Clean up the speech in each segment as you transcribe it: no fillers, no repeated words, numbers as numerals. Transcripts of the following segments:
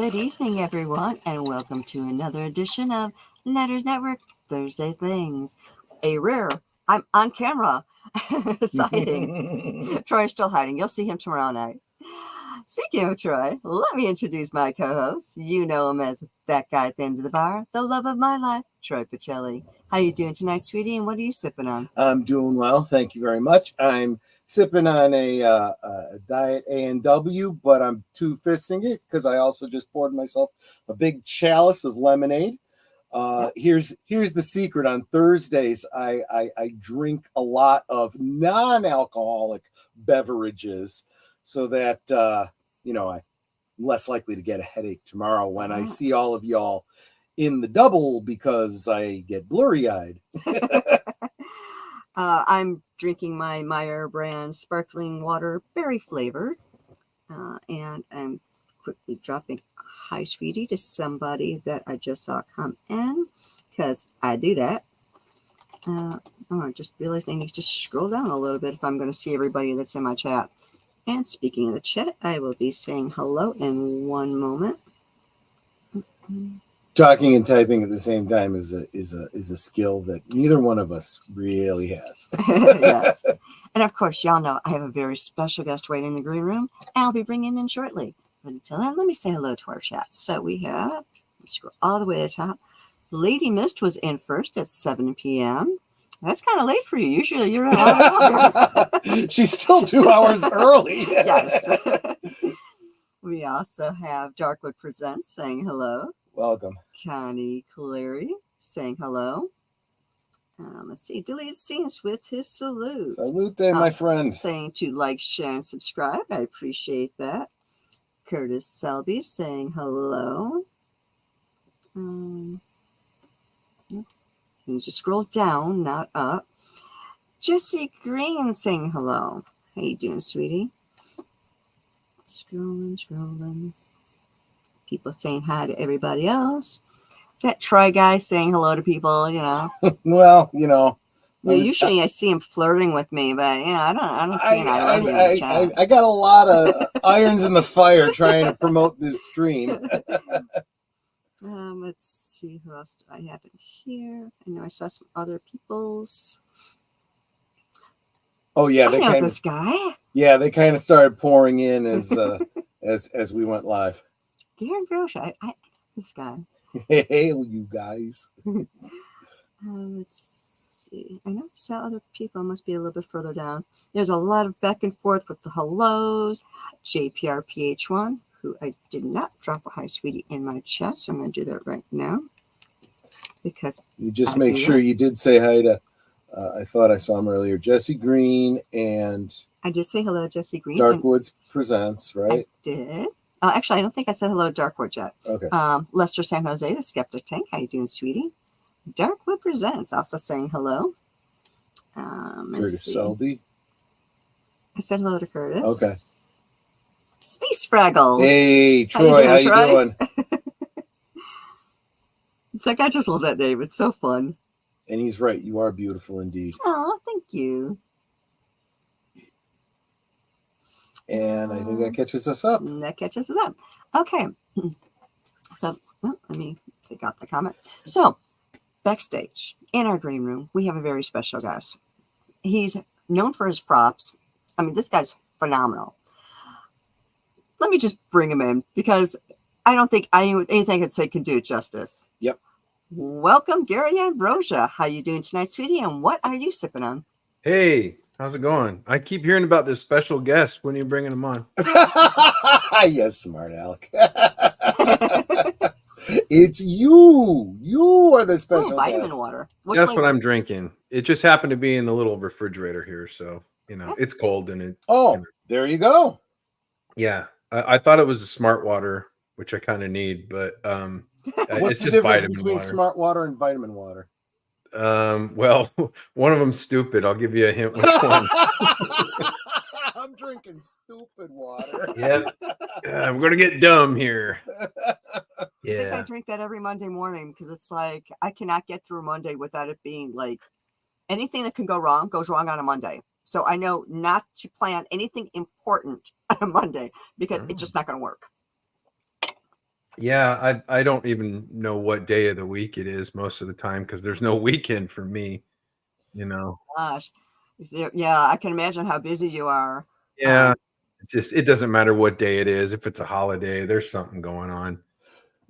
Good evening, everyone, and welcome to another edition of Netters Network Thursday Things. A rare, I'm on camera, sighting. Troy's still hiding. You'll see him tomorrow night. Speaking of Troy, let me introduce my co-host. You know him as that guy at the end of the bar, the love of my life, Troy Pacelli. How you doing tonight, sweetie, and what are you sipping on? I'm doing well, thank you very much. I'm sipping on a Diet A&W, but I'm two-fisting it because I also just poured myself a big chalice of lemonade. Here's the secret. On Thursdays, I drink a lot of non-alcoholic beverages so that, I'm less likely to get a headache tomorrow when I see all of y'all in the double because I get blurry-eyed. I'm drinking my Meyer brand sparkling water, berry flavored, and I'm quickly dropping hi, sweetie, to somebody that I just saw come in because I do that. I just realized I need to scroll down a little bit if I'm going to see everybody that's in my chat. And speaking of the chat, I will be saying hello in one moment. Talking and typing at the same time is a skill that neither one of us really has. Yes. And of course, y'all know I have a very special guest waiting in the green room, and I'll be bringing him in shortly. But until then, let me say hello to our chat. So we have, let's scroll all the way to the top. Lady Myst was in first at 7 p.m. That's kind of late for you. Usually you're an hour longer. She's still 2 hours early. Yes. We also have Darkwood Presents saying hello. Welcome. Connie Cleary saying hello. Let's see. Deleted scenes with his salute. Salute, my friend. Saying to like, share, and subscribe. I appreciate that. Curtis Selby saying hello. You just scroll down, not up. Jesse Green saying hello. How you doing, sweetie? Scrolling. People saying hi to everybody else. That Troy guy saying hello to people, Well, usually I see him flirting with me, but I don't see an irony in the chat. I got a lot of irons in the fire trying to promote this stream. Let's see who else do I have in here. I know I saw some other people's. Oh yeah, I know this guy. Yeah, they kind of started pouring in as as we went live. Gary Ambrosia, I know this guy. Hail, you guys. Let's see. I know I saw other people. Must be a little bit further down. There's a lot of back and forth with the hellos. JPRPH1, who I did not drop a hi, sweetie, in my chat, so I'm going to do that right now. Because you just make sure you did say hi to, I thought I saw him earlier, Jesse Green and... I did say hello, Jesse Green. Darkwoods Presents, right? I did. Actually, I don't think I said hello to Darkwood yet. Okay. Lester San Jose, the Skeptic Tank. How you doing, sweetie? Darkwood Presents also saying hello. Curtis Selby. I said hello to Curtis. Okay. Space Fraggle. Hey, Troy. How you doing? It's like, I just love that name. It's so fun. And he's right. You are beautiful indeed. Oh, thank you. And I think that catches us up. Okay. So let me take out the comment. So backstage in our green room, we have a very special guest. He's known for his props. I mean, this guy's phenomenal. Let me just bring him in because I don't think anything I'd say can do it justice. Yep. Welcome, Gary Ambrosia. How you doing tonight, sweetie? And what are you sipping on? Hey, how's it going? I keep hearing about this special guest. When are you bringing him on? Yes, smart Alec. It's you. You are the special vitamin guest. water. That's what I'm drinking. It just happened to be in the little refrigerator here, so it's cold and it. Oh, there you go. Yeah, I thought it was a smart water, which I kind of need, but What's it's the just difference vitamin between water. smart water and vitamin water? Well, one of them's stupid. I'll give you a hint which one. I'm drinking stupid water. Yep. I'm gonna get dumb here. I think I drink that every Monday morning because it's like I cannot get through Monday without it being like anything that can go wrong goes wrong on a Monday. So I know not to plan anything important on a Monday because it's just not going to work. Yeah, I don't even know what day of the week it is most of the time because there's no weekend for me, you know. Gosh. Yeah, I can imagine how busy you are. Yeah, it doesn't matter what day it is. If it's a holiday, there's something going on,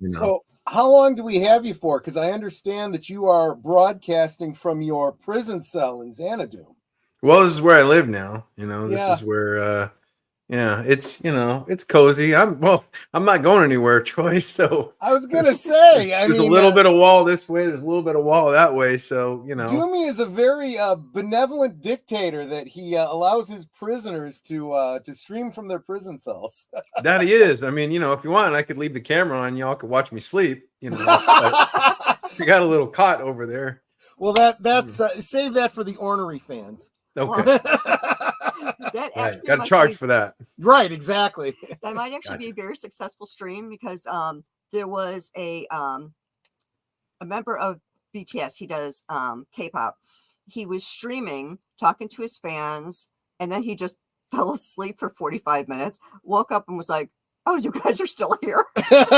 you know. So, how long do we have you for? Because I understand that you are broadcasting from your prison cell in Xanadu. Well, this is where I live now, you know. This Yeah, is where yeah, it's, you know, it's cozy. I'm not going anywhere, Troy. So I was gonna say. there's a little bit of wall this way, there's a little bit of wall that way. So, you know, Doomy is a very benevolent dictator that he allows his prisoners to stream from their prison cells. that he is. I mean, you know, if you want, I could leave the camera on, y'all could watch me sleep, you know. But we got a little cot over there. Well, that's save that for the ornery fans. Okay. That Right. actually Got to might charge be, for that. Right, exactly. that might actually be Gotcha. a very successful stream because there was a member of BTS. He does K-pop. He was streaming, talking to his fans, and then he just fell asleep for 45 minutes. Woke up and was like, "Oh, you guys are still here." But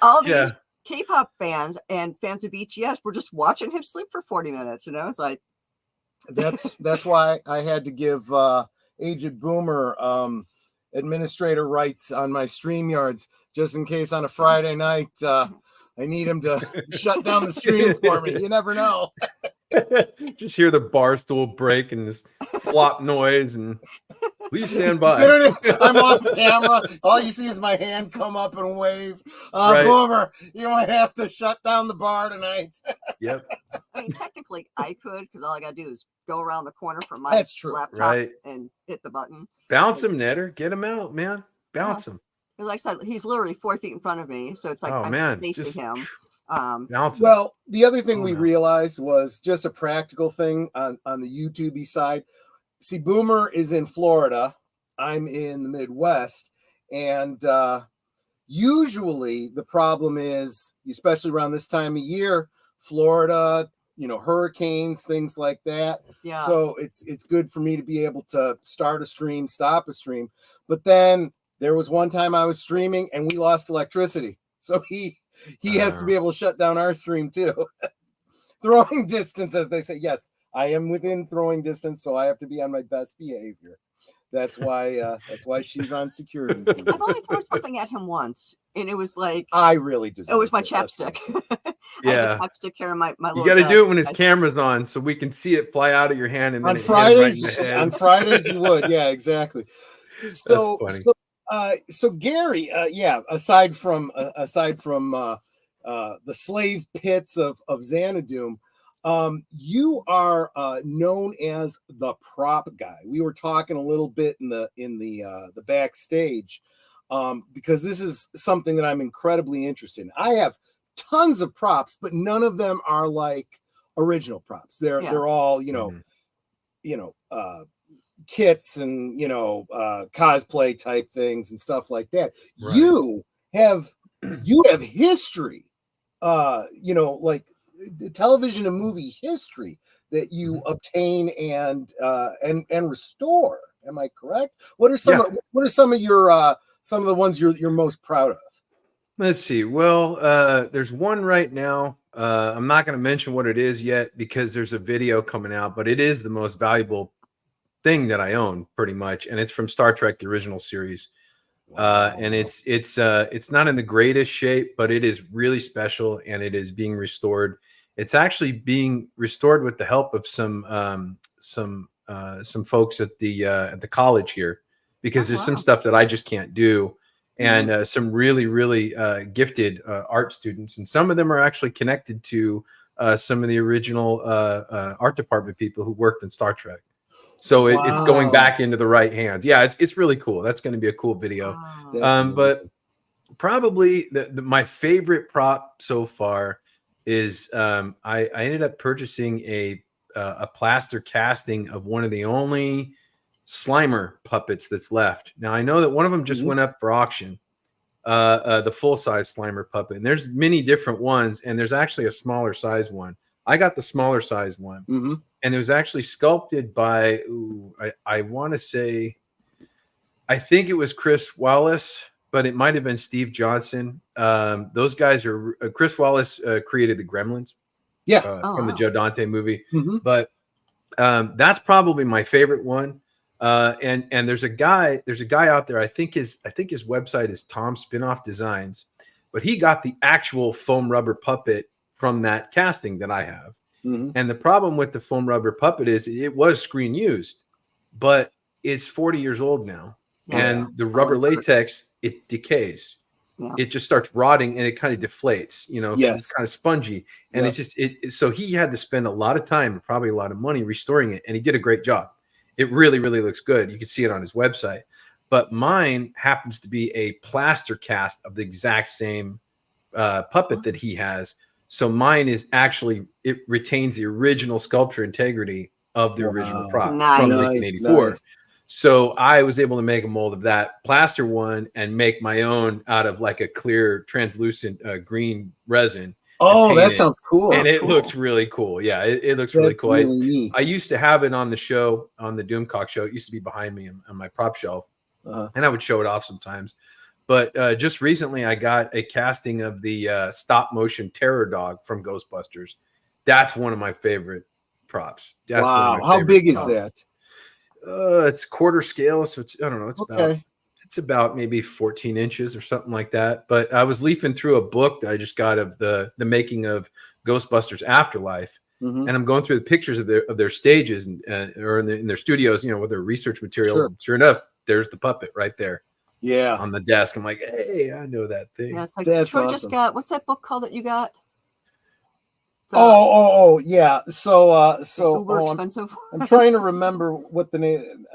all Yeah. these K-pop fans and fans of BTS were just watching him sleep for 40 minutes. You know, it's like, That's why I had to give Aged Boomer administrator rights on my StreamYards just in case on a Friday night I need him to shut down the stream for me. You never know. Just hear the bar stool break and this flop noise, and please stand by. I'm off camera. All you see is my hand come up and wave. Right. Boomer, you might have to shut down the bar tonight. Yep. I mean, technically I could because all I got to do is go around the corner from my That's true. laptop Right. and hit the button. Bounce him, Netter. Get him out, man. Bounce him. Like I said, he's literally 4 feet in front of me, so it's like Oh, I'm man. facing Just him. bounce him. Well, the other thing Oh, we no. realized was just a practical thing on the YouTube side. See, Boomer is in Florida. I'm in the Midwest. And usually the problem is, especially around this time of year, Florida, you know, hurricanes, things like that. Yeah. So it's good for me to be able to start a stream, stop a stream. But then there was one time I was streaming and we lost electricity. So he has to be able to shut down our stream too. Throwing distance, as they say. Yes, I am within throwing distance, so I have to be on my best behavior. That's why she's on security. I've only thrown something at him once, and it was like I really deserve it was my it. chapstick. I Yeah. had a chapstick here in my You little got to do it when his desk. camera's on so we can see it fly out of your hand and then On it hit him right in Fridays, the head. on Fridays you would, yeah, exactly. So, funny. so Gary, yeah. Aside from the slave pits of Xanadu, you are known as the prop guy. We were talking a little bit in the backstage because this is something that I'm incredibly interested in. I have tons of props, but none of them are like original props. They're all kits and cosplay type things and stuff like that. Right. You have history, like television and movie history that you obtain and restore. Am I correct? What are some of your some of the ones you're most proud of? Let's see. Well, there's one right now. I'm not going to mention what it is yet because there's a video coming out, but it is the most valuable thing that I own pretty much. And it's from Star Trek, the original series. And it's not in the greatest shape, but it is really special and it is being restored. It's actually being restored with the help of some folks at the college here, because there's some stuff that I just can't do. And some really, really gifted art students. And some of them are actually connected to some of the original art department people who worked in Star Trek. So it's going back into the right hands. Yeah, it's really cool. That's going to be a cool video. But probably my favorite prop so far is I ended up purchasing a plaster casting of one of the only Slimer puppets that's left. Now I know that one of them just went up for auction, the full-size Slimer puppet, and there's many different ones, and there's actually a smaller size one. I got the smaller size one, and it was actually sculpted by I want to say, I think it was Chris Wallace, but it might have been Steve Johnson. Those guys are Chris Wallace created the Gremlins, Yeah. from the Joe Dante movie. Mm-hmm. But that's probably my favorite one. And there's a guy out there. I think his website is Tom Spinoff Designs, but he got the actual foam rubber puppet from that casting that I have. Mm-hmm. And the problem with the foam rubber puppet is it was screen used, but it's 40 years old now. Yes. And the rubber latex, it decays. Yeah. It just starts rotting and it kind of deflates, you know, 'cause Yes. it's kind of spongy. And it's just, so he had to spend a lot of time and probably a lot of money restoring it. And he did a great job. It really, really looks good. You can see it on his website. But mine happens to be a plaster cast of the exact same puppet that he has. So mine is actually, it retains the original sculpture integrity of the original prop from Nice. 1984. Nice. So I was able to make a mold of that plaster one and make my own out of like a clear, translucent green resin. Oh, that sounds cool. And it looks really cool. Yeah, it looks really cool. Really neat. I used to have it on the show, on the Doomcock show. It used to be behind me on my prop shelf, and I would show it off sometimes. But just recently, I got a casting of the stop motion terror dog from Ghostbusters. That's one of my favorite props. That's wow. How big is that? It's quarter scale, so it's, I don't know. It's okay. about maybe 14 inches or something like that. But I was leafing through a book that I just got of the making of Ghostbusters Afterlife, Mm-hmm. and I'm going through the pictures of their stages and or in their studios, you know, with their research material. Sure. Sure enough, there's the puppet right there. Yeah. On the desk. I'm like, hey, I know that thing. Yeah, it's like That's Troy awesome. just got, what's that book called that you got? Yeah. So Uber expensive. I'm trying to remember what the name,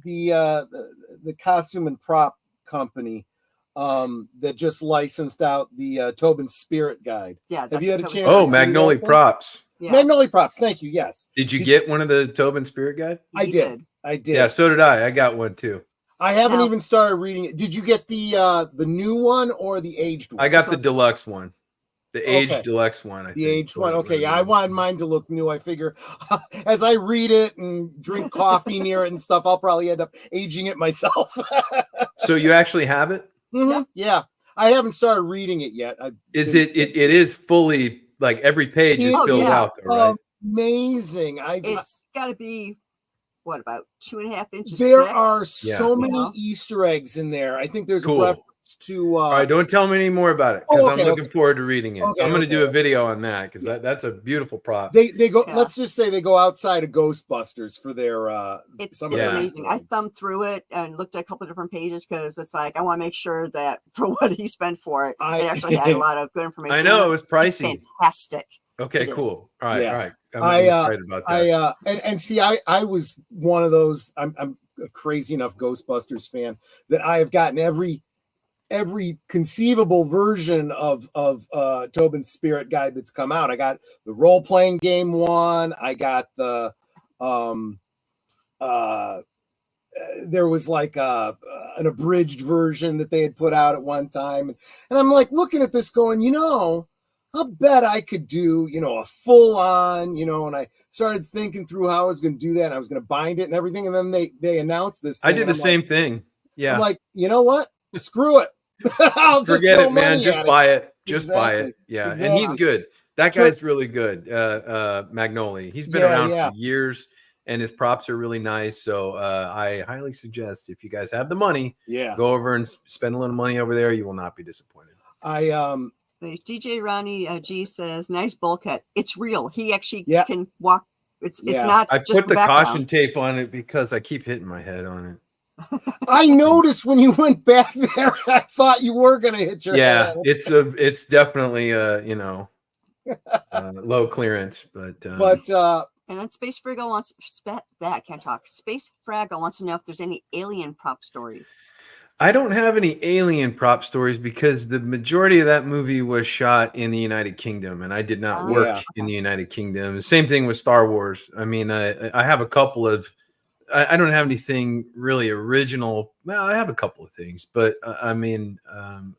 the costume and prop company that just licensed out the Tobin Spirit Guide. Yeah. Have you had a chance? Oh, to see Magnolia that one? Props. Yeah. Magnolia Props. Thank you. Yes. Did you get one of the Tobin Spirit Guide? I did. Yeah, so did I. I got one too. I haven't even started reading it. Did you get the new one or the aged one? I got the deluxe one. The aged deluxe one. The aged one. Okay. Yeah, I wanted mine to look new. I figure as I read it and drink coffee near it and stuff, I'll probably end up aging it myself. So you actually have it? Mm-hmm. Yeah. I haven't started reading it yet. It is fully, like, every page is filled out, though, right? Amazing. It's got to be, what, about 2.5 inches There thick? are so many Easter eggs in there. I think there's a reference to all right, don't tell me any more about it, because I'm looking forward to reading it. Okay, I'm going to do a video on that, because that's a beautiful prop. They go, let's just say they go outside of Ghostbusters for their it's amazing. I thumbed through it and looked at a couple of different pages, because it's like, I want to make sure that for what he spent for it, it actually had a lot of good information. I know it was pricey. It's fantastic. Okay, cool. All right, all right. I'm excited about that. And see, I was one of those. I'm a crazy enough Ghostbusters fan that I have gotten every conceivable version of Tobin's Spirit Guide that's come out. I got the role playing game one. I got the there was like an abridged version that they had put out at one time, and I'm like looking at this going, I bet I could do, a full on, and I started thinking through how I was going to do that. And I was going to bind it and everything. And then they announced this thing, I did the same thing. Yeah. I'm like, you know what? Screw it. I'll just forget it, man. Just buy it. Just buy it. Yeah. Exactly. And he's good. That guy's really good. Magnolia. He's been around for years, and his props are really nice. So I highly suggest, if you guys have the money, go over and spend a little money over there. You will not be disappointed. DJ Ronnie G says, nice bulkhead. It's real. He actually can walk. It's not. I just put the caution tape on it because I keep hitting my head on it. I noticed when you went back there, I thought you were going to hit your head. It's definitely low clearance, but and then Space Fraggle wants Space Fraggle wants to know if there's any alien prop stories. I don't have any alien prop stories because the majority of that movie was shot in the United Kingdom, and I did not work in the United Kingdom. Same thing with Star Wars. I mean, I have a couple of. I don't have anything really original. Well, I have a couple of things, but I mean,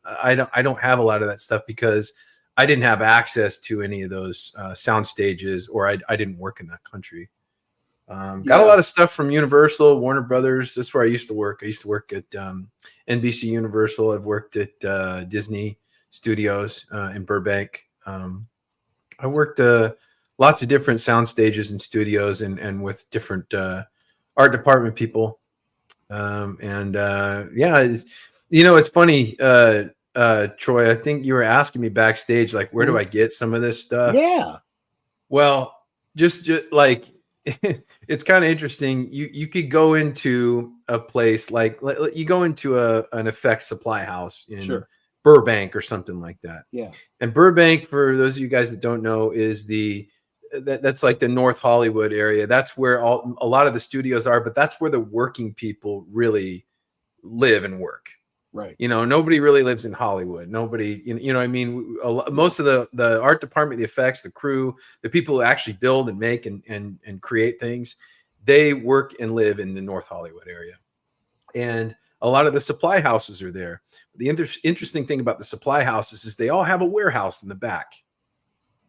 I don't have a lot of that stuff because I didn't have access to any of those sound stages, or I didn't work in that country. Got a lot of stuff from Universal, Warner Brothers. That's where I used to work. I used to work at NBC Universal. I've worked at Disney Studios in Burbank. I worked lots of different sound stages and studios and with different art department people. It's funny, Troy, I think you were asking me backstage, like, where do I get some of this stuff? Yeah. Well, just like, it's kind of interesting. You could go into a place like you go into an effects supply house in Burbank or something like that. Yeah. And Burbank, for those of you guys that don't know, is that's like the North Hollywood area. That's where a lot of the studios are, but that's where the working people really live and work. Right. Nobody really lives in Hollywood. Nobody, what I mean? Most of the art department, the effects, the crew, the people who actually build and make and create things, they work and live in the North Hollywood area. And a lot of the supply houses are there. The interesting thing about the supply houses is they all have a warehouse in the back.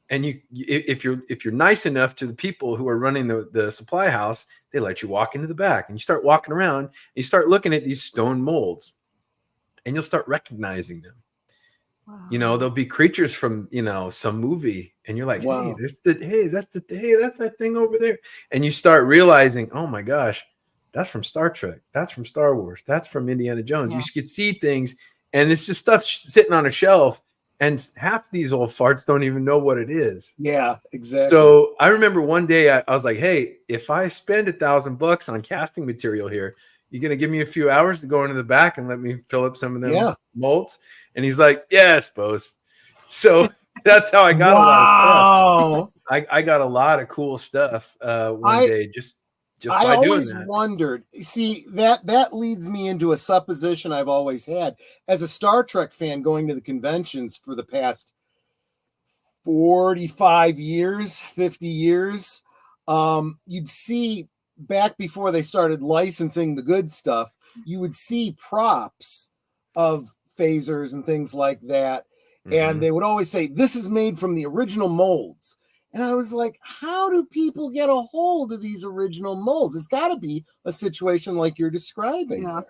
And if you're nice enough to the people who are running the supply house, they let you walk into the back, and you start walking around and you start looking at these stone molds, and you'll start recognizing them. Wow. There'll be creatures from, some movie, and you're like, wow. That's that thing over there. And you start realizing, oh my gosh, that's from Star Trek. That's from Star Wars. That's from Indiana Jones. Yeah. You could see things, and it's just stuff sitting on a shelf. And half these old farts don't even know what it is. Yeah, exactly. So I remember one day I was like, hey, if I spend $1,000 on casting material here, you going to give me a few hours to go into the back and let me fill up some of them molds? And he's like, yeah, I suppose. So that's how I got a lot of stuff. I got a lot of cool stuff one day just by doing that. I always wondered, see, that leads me into a supposition I've always had. As a Star Trek fan going to the conventions for the past 45 years, 50 years, you'd see, back before they started licensing the good stuff, you would see props of phasers and things like that. Mm-hmm. And they would always say, this is made from the original molds. And I was like, how do people get a hold of these original molds? It's got to be a situation like you're describing. Yeah.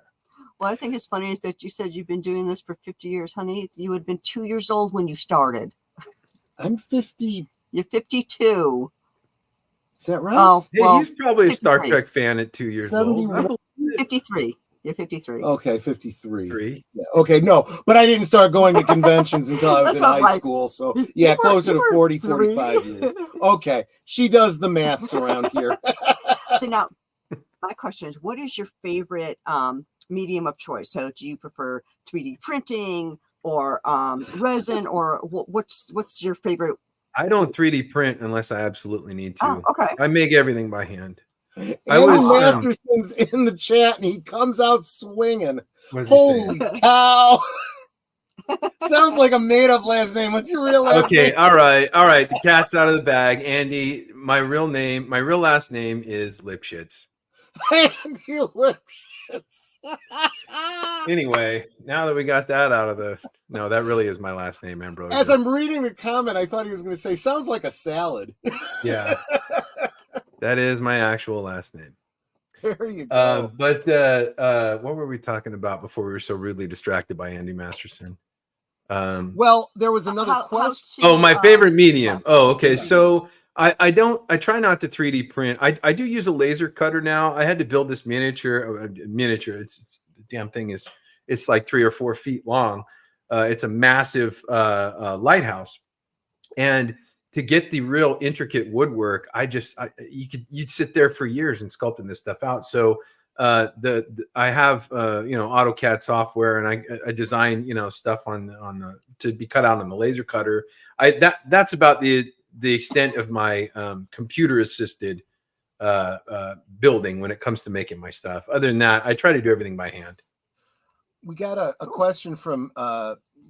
Well, I think it's funny is that you said you've been doing this for 50 years, honey. You had been 2 years old when you started. I'm 50. You're 52. Is that right? Oh, well, he's probably 53. A Star Trek fan at 2 years 71. Old. 53. You're 53. Okay, 53. Yeah, okay, no, but I didn't start going to conventions until I was in high school. So, yeah, closer to 40, 45 years. Okay, she does the maths around here. So now, my question is, what is your favorite medium of choice? So do you prefer 3D printing or resin, or what's your favorite? I don't 3D print unless I absolutely need to. Oh, okay. I make everything by hand. Andy Masterson's in the chat, and he comes out swinging. Holy cow! Sounds like a made-up last name. What's your real last name? Okay, all right. The cat's out of the bag. Andy, my real last name is Lipschitz. Andy Lipschitz. Anyway, now that we got that out of no, that really is my last name, Ambrosia. As I'm reading the comment, I thought he was going to say, sounds like a salad. Yeah. That is my actual last name. There you go. But what were we talking about before we were so rudely distracted by Andy Masterson? Well, there was another question. Oh, my favorite medium. Oh, okay. So I try not to 3D print. I do use a laser cutter now. I had to build this miniature. It's the damn thing it's like 3 or 4 feet long. It's a massive lighthouse, and to get the real intricate woodwork, you'd sit there for years and sculpting this stuff out. So I have AutoCAD software, and I design stuff to be cut out on the laser cutter. That's about the extent of my computer assisted building when it comes to making my stuff. Other than that, I try to do everything by hand. We got a question from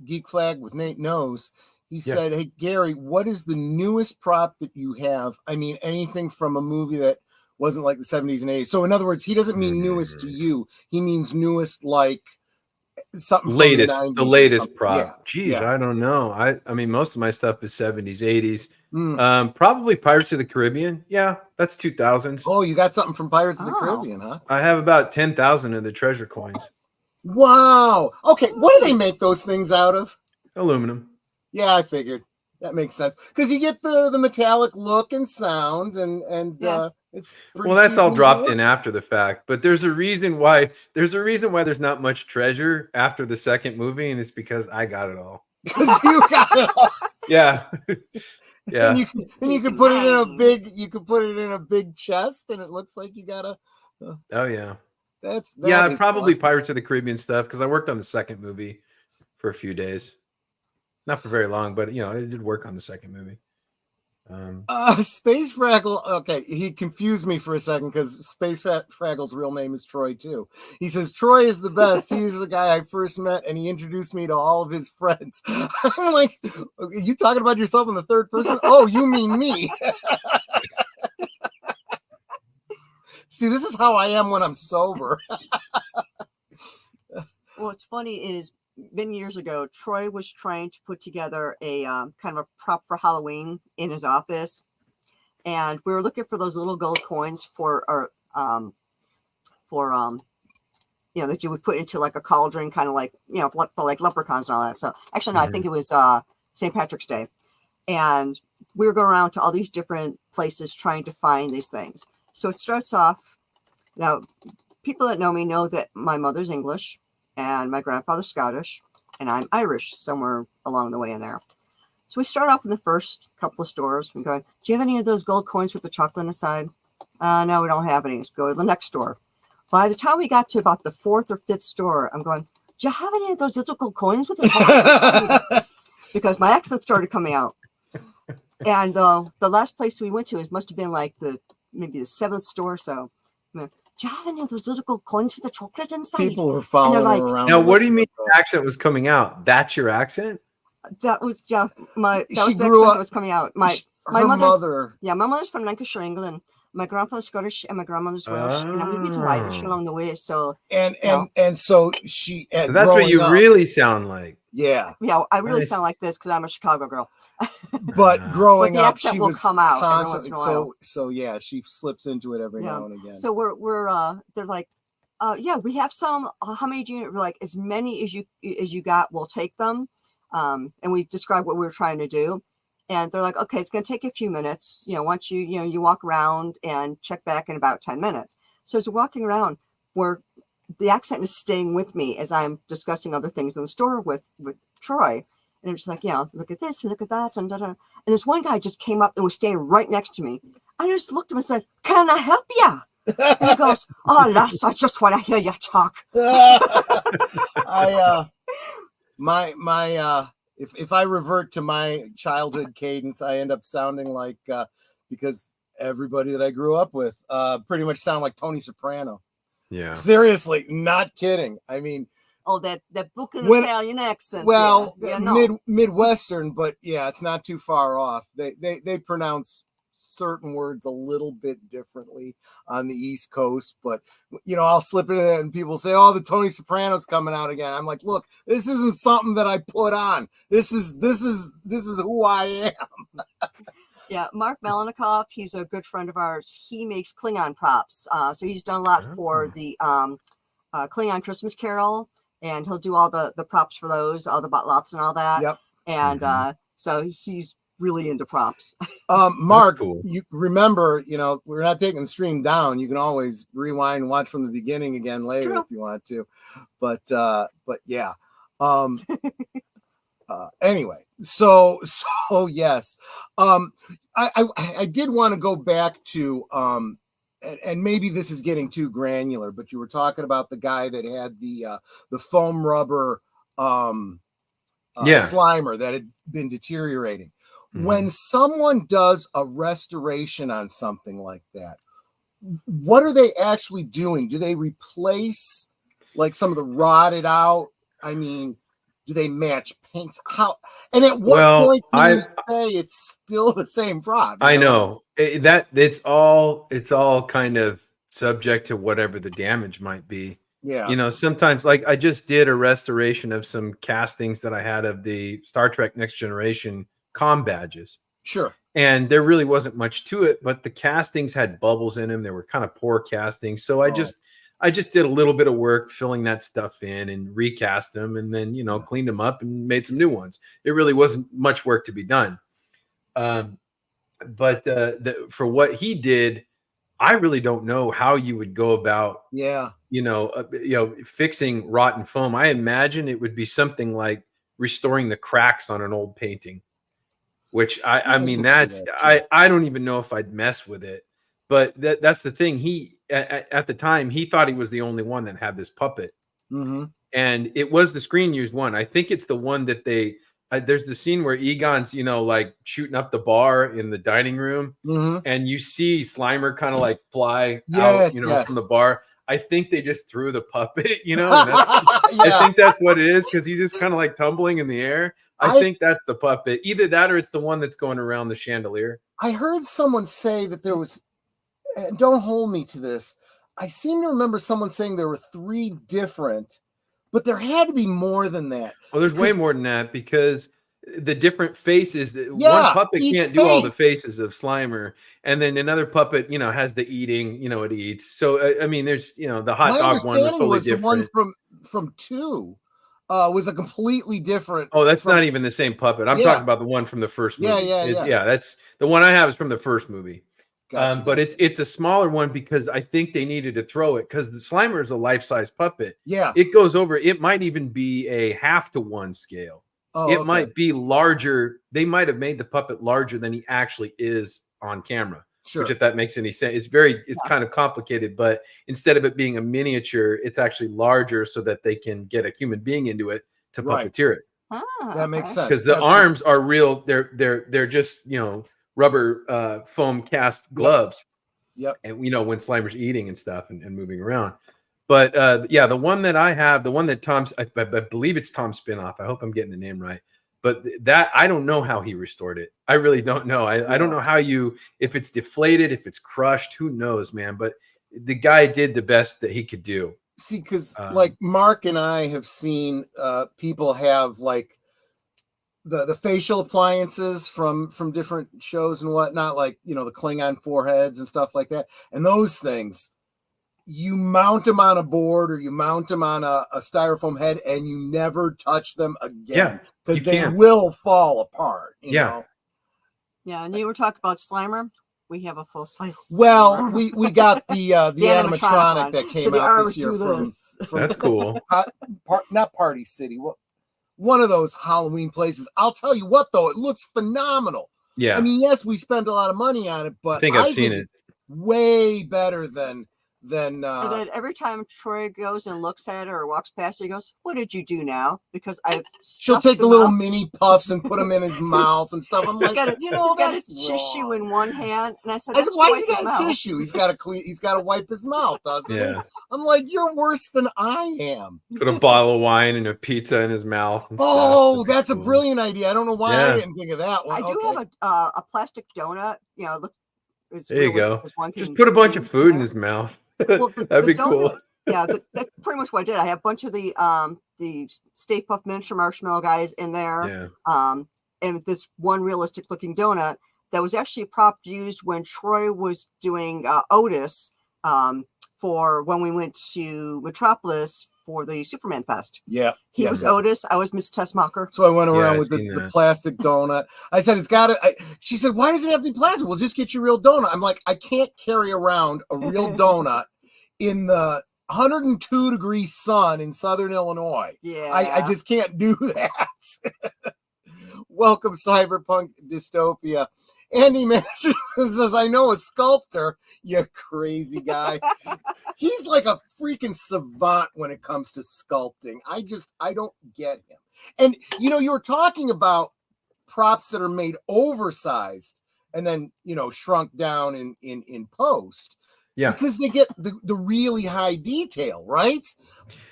Geek Flag with Nate Knows. He said, hey, Gary, what is the newest prop that you have? I mean, anything from a movie that wasn't like the 70s and 80s. So in other words, he doesn't mean newest to you. He means newest like something latest, from the 90s or latest something. prop. Geez, Yeah. I don't know. I mean, most of my stuff is 70s, 80s. Mm. Probably Pirates of the Caribbean. Yeah, that's 2000s. Oh, you got something from Pirates of the Oh. Caribbean, huh? I have about 10,000 of the treasure coins. Wow. Okay, what do they Nice. make those things out of? Aluminum. Yeah, I figured that makes sense because you get the metallic look and sound, and Yeah. it's pretty Well, that's cheap all and easy to dropped work. in after the fact, but there's a reason why there's not much treasure after the second movie, and it's because I got it all. Because you got it all. Yeah. Yeah. And you can put it in a big chest, and it looks like you got a. Oh yeah. That Yeah, is probably awesome. Pirates of the Caribbean stuff because I worked on the second movie for a few days. Not for very long, but I did work on the second movie. Space Fraggle. Okay, he confused me for a second because Fraggle's real name is Troy too. He says Troy is the best. He's the guy I first met, and he introduced me to all of his friends. I'm like, are you talking about yourself in the third person? Oh, you mean me? See, this is how I am when I'm sober. What's funny is many years ago, Troy was trying to put together a kind of a prop for Halloween in his office, and we were looking for those little gold coins for that you would put into like a cauldron, kind of like for like leprechauns and all that. So actually, no, I think it was St. Patrick's Day, and we were going around to all these different places trying to find these things. So it starts off now. People that know me know that my mother's English and my grandfather's Scottish, and I'm Irish somewhere along the way in there. So we start off in the first couple of stores. We go, do you have any of those gold coins with the chocolate inside? No, we don't have any. Let's go to the next store. By the time we got to about the fourth or fifth store, I'm going, do you have any of those little gold coins with the chocolate inside? Because my accent started coming out. And the last place we went to, it must have been like maybe the seventh store or so. Do you have any of those little gold coins with the chocolate inside? People were following like, around. Now, what do you mean the accent was coming out? That's your accent? That was the accent that was coming out. My mother's from Lancashire, England. My grandfather's Scottish and my grandmother's Welsh, and I'm a bit Irish along the way. So so she. So that's what you really sound like. Yeah. Yeah, I really sound like this because I'm a Chicago girl. But growing the up, accent she will was come out constantly. every once in a while. So yeah, she slips into it every now and again. So they're like, we have some. How many do you? We're like, as many as you got, we'll take them. And we describe what we were trying to do. And they're like, okay, it's going to take a few minutes. Once you walk around and check back in about 10 minutes. So as we're walking around, the accent is staying with me as I'm discussing other things in the store with Troy. And I'm just like, look at this and look at that. And this one guy just came up and was standing right next to me. I just looked at him and said, can I help you? And he goes, oh, lass, I just want to hear you talk. If I revert to my childhood cadence, I end up sounding like, because everybody that I grew up with pretty much sound like Tony Soprano. Yeah. Seriously, not kidding. I mean, that Brooklyn Italian accent. Well, Midwestern, but yeah, it's not too far off. They pronounce certain words a little bit differently on the East Coast, but I'll slip into that and people say, oh, the Tony Soprano's coming out again. I'm like, look, this isn't something that I put on. This is who I am. Yeah, Mark Melanikoff, he's a good friend of ours. He makes Klingon props. So he's done a lot for the Klingon Christmas Carol, and he'll do all the props for those, all the batloths and all that. Yep. And so he's really into props. Mark, cool. You remember, we're not taking the stream down. You can always rewind and watch from the beginning again later if you want to. But yeah. Anyway, so yes. I did want to go back to and maybe this is getting too granular, but you were talking about the guy that had the foam rubber Slimer that had been deteriorating. Mm-hmm. When someone does a restoration on something like that, what are they actually doing? Do they replace like some of the rotted out? I mean, do they match paints? How and at what point do you say it's still the same prop? I know that it's all kind of subject to whatever the damage might be. Yeah. You know, sometimes, like, I just did a restoration of some castings that I had of the Star Trek Next Generation comm badges. Sure. And there really wasn't much to it, but the castings had bubbles in them. They were kind of poor castings. So Oh. I just did a little bit of work filling that stuff in and recast them, and then, you know, Yeah. cleaned them up and made some new ones. It really wasn't much work to be done. But for what he did, I really don't know how you would go about, Yeah. fixing rotten foam. I imagine it would be something like restoring the cracks on an old painting, which I I mean, can see that's, that, too. I don't even know if I'd mess with it. But that's the thing. He at the time, he thought he was the only one that had this puppet, Mm-hmm. and it was the screen used one. I think it's the one that they. There's the scene where Egon's, like shooting up the bar in the dining room, Mm-hmm. and you see Slimer kind of like fly out, Yes, yes. from the bar. I think they just threw the puppet, and that's, I Yeah. think that's what it is, because he's just kind of like tumbling in the air. I think that's the puppet. Either that or it's the one that's going around the chandelier. I heard someone say that there was, and don't hold me to this, I seem to remember someone saying there were 3 different, but there had to be more than that. Well, there's way Because- more than that, because the different faces, one Yeah, puppet each can't do all the face. faces of Slimer, and then another puppet, has the eating, it eats. So I mean, there's, the hot My dog one was understanding totally was the one different. from 2 was a completely different. Oh, that's from, not even the same puppet. I'm Yeah. talking about the one from the first Yeah, movie. yeah. That's the one I have is from the first movie. Gotcha, But gotcha. it's a smaller one, because I think they needed to throw it, because the Slimer is a life-size puppet. Yeah. It goes over. It might even be a 1/2 scale. Oh, It okay. might be larger. They might have made the puppet larger than he actually is on camera. Sure. Which, if that makes any sense, it's kind of complicated. But instead of it being a miniature, it's actually larger, so that they can get a human being into it to Right. puppeteer it. That makes sense. Because the Absolutely. arms are real. They're just, rubber foam cast gloves. Yep. And when Slimer's eating and stuff, and moving around. But the one that I have, the one that I believe it's Tom's spinoff. I hope I'm getting the name right. But that, I don't know how he restored it. I really don't know. I don't know how if it's deflated, if it's crushed, who knows, man. But the guy did the best that he could do. See, because like Mark and I have seen people have like the facial appliances from different shows and whatnot, like the Klingon foreheads and stuff like that. And those things, you mount them on a board or you mount them on a styrofoam head, and you never touch them again, because they will fall apart. You know? Yeah, and you were talking about Slimer. We have a full size. Well, we got the animatronic that came out this year from That's cool. Not Party City. One of those Halloween places. I'll tell you what, though, it looks phenomenal. Yeah. I mean, yes, we spent a lot of money on it, but I think it's way better than. And then every time Troy goes and looks at it or walks past it, he goes, "What did you do now?" Because she'll take the little mini puffs and put them in his mouth and stuff. I'm like, he's got a tissue in one hand, and I said, "Why has he got a tissue? He's got to wipe his mouth, doesn't he?" I'm like, "You're worse than I am." Put a bottle of wine and a pizza in his mouth. Oh, that's a brilliant idea. I don't know why I didn't think of that one. I do have a plastic donut. Look. There you go. Just put a bunch of food in his mouth. Well, that'd be cool. Yeah, that's pretty much what I did. I have a bunch of the Stay Puft miniature marshmallow guys in there. And this one realistic looking donut that was actually a prop used when Troy was doing Otis for when we went to Metropolis for the Superman Fest. Yeah. He was Otis. I was Miss Tessmacher. So I went around with the plastic donut. I said, she said, "Why does it have to be plastic? We'll just get you a real donut." I'm like, I can't carry around a real donut in the 102-degree sun in Southern Illinois. Yeah. I just can't do that. Welcome, cyberpunk dystopia. Andy Masterson says, "I know a sculptor." You crazy guy. He's like a freaking savant when it comes to sculpting. I don't get him. And you were talking about props that are made oversized and then shrunk down in post. Yeah, because they get the really high detail, right?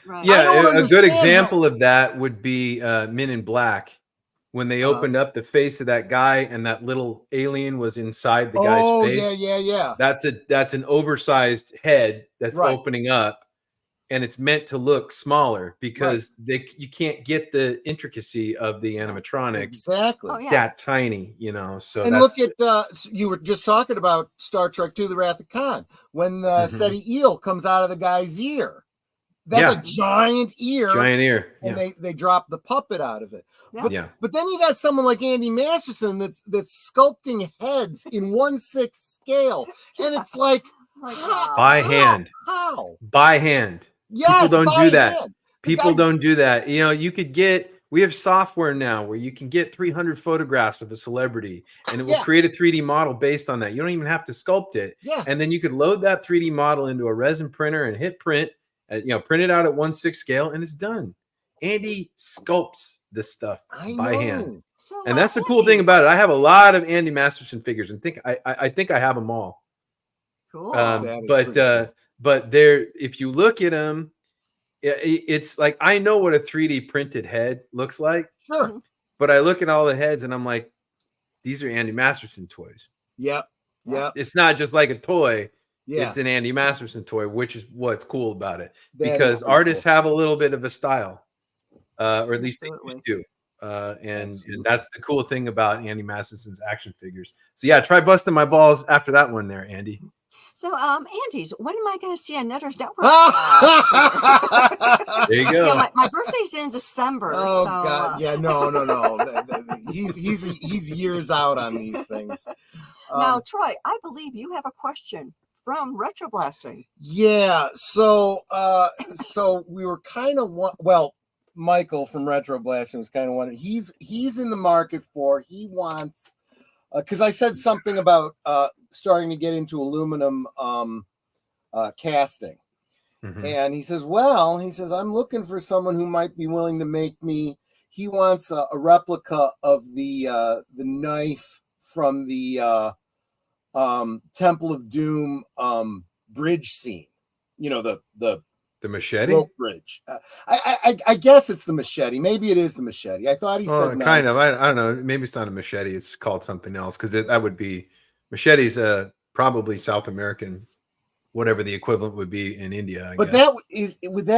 Right. Yeah, a good example of that would be Men in Black. When they opened up the face of that guy and that little alien was inside the guy's face. Yeah. That's an oversized head that's opening up. and it's meant to look smaller because you can't get the intricacy of the animatronics Exactly. Oh, yeah. that tiny, you know. So And that's look at you were just talking about Star Trek II: The Wrath of Khan when the Mhm. SETI eel comes out of the guy's ear. That's Yeah. a giant ear, giant ear. and Yeah. they drop the puppet out of it. Yeah. Yeah. But then you got someone like Andy Masterson that's sculpting heads in 1/6 scale, and it's like, It's like, how? By wow. hand. How? By hand. People Yes, don't by do that. hand. The People guy's- don't do that. You know, we have software now where you can get 300 photographs of a celebrity and it will Yeah. create a 3D model based on that. You don't even have to sculpt it. Yeah. And then you could load that 3D model into a resin printer and hit print, print it out at 1/6 scale, and it's done. Andy sculpts this stuff I by know. hand. So, And that's the cool Andy, thing about it. I have a lot of Andy Masterson figures and I think I have them all. Cool. That is pretty cool. But there, if you look at them, it's like I know what a 3D printed head looks like, Sure. but I look at all the heads and I'm like, these are Andy Masterson toys. Yep. Yep. It's not just like a toy. Yeah. It's an Andy Masterson toy, which is what's cool about it. That is Because pretty artists cool. have a little bit of a style, or at least Absolutely. they do. And Absolutely. that's the cool thing about Andy Masterson's action figures. So yeah, try busting my balls after that one there, Andy. So, Andy, when am I going to see another network? There you go. Yeah, my birthday's in December. Oh so, God! Yeah, no. He's years out on these things. Now, Troy, I believe you have a question from Retroblasting. Yeah. So we were kind of Michael from Retro Blasting was kind of one. He's in the market for. He wants because I said something about starting to get into aluminum casting. Mhm. And he says, I'm looking for someone who might be willing to make me. He wants a replica of the knife from the Temple of Doom bridge scene. You know, the machete. rope bridge. I guess it's the machete. Maybe it is the machete. I thought he said kind of. I don't know. Maybe it's not a machete. It's called something else because that would be machete's probably South American, whatever the equivalent would be in India. But that is with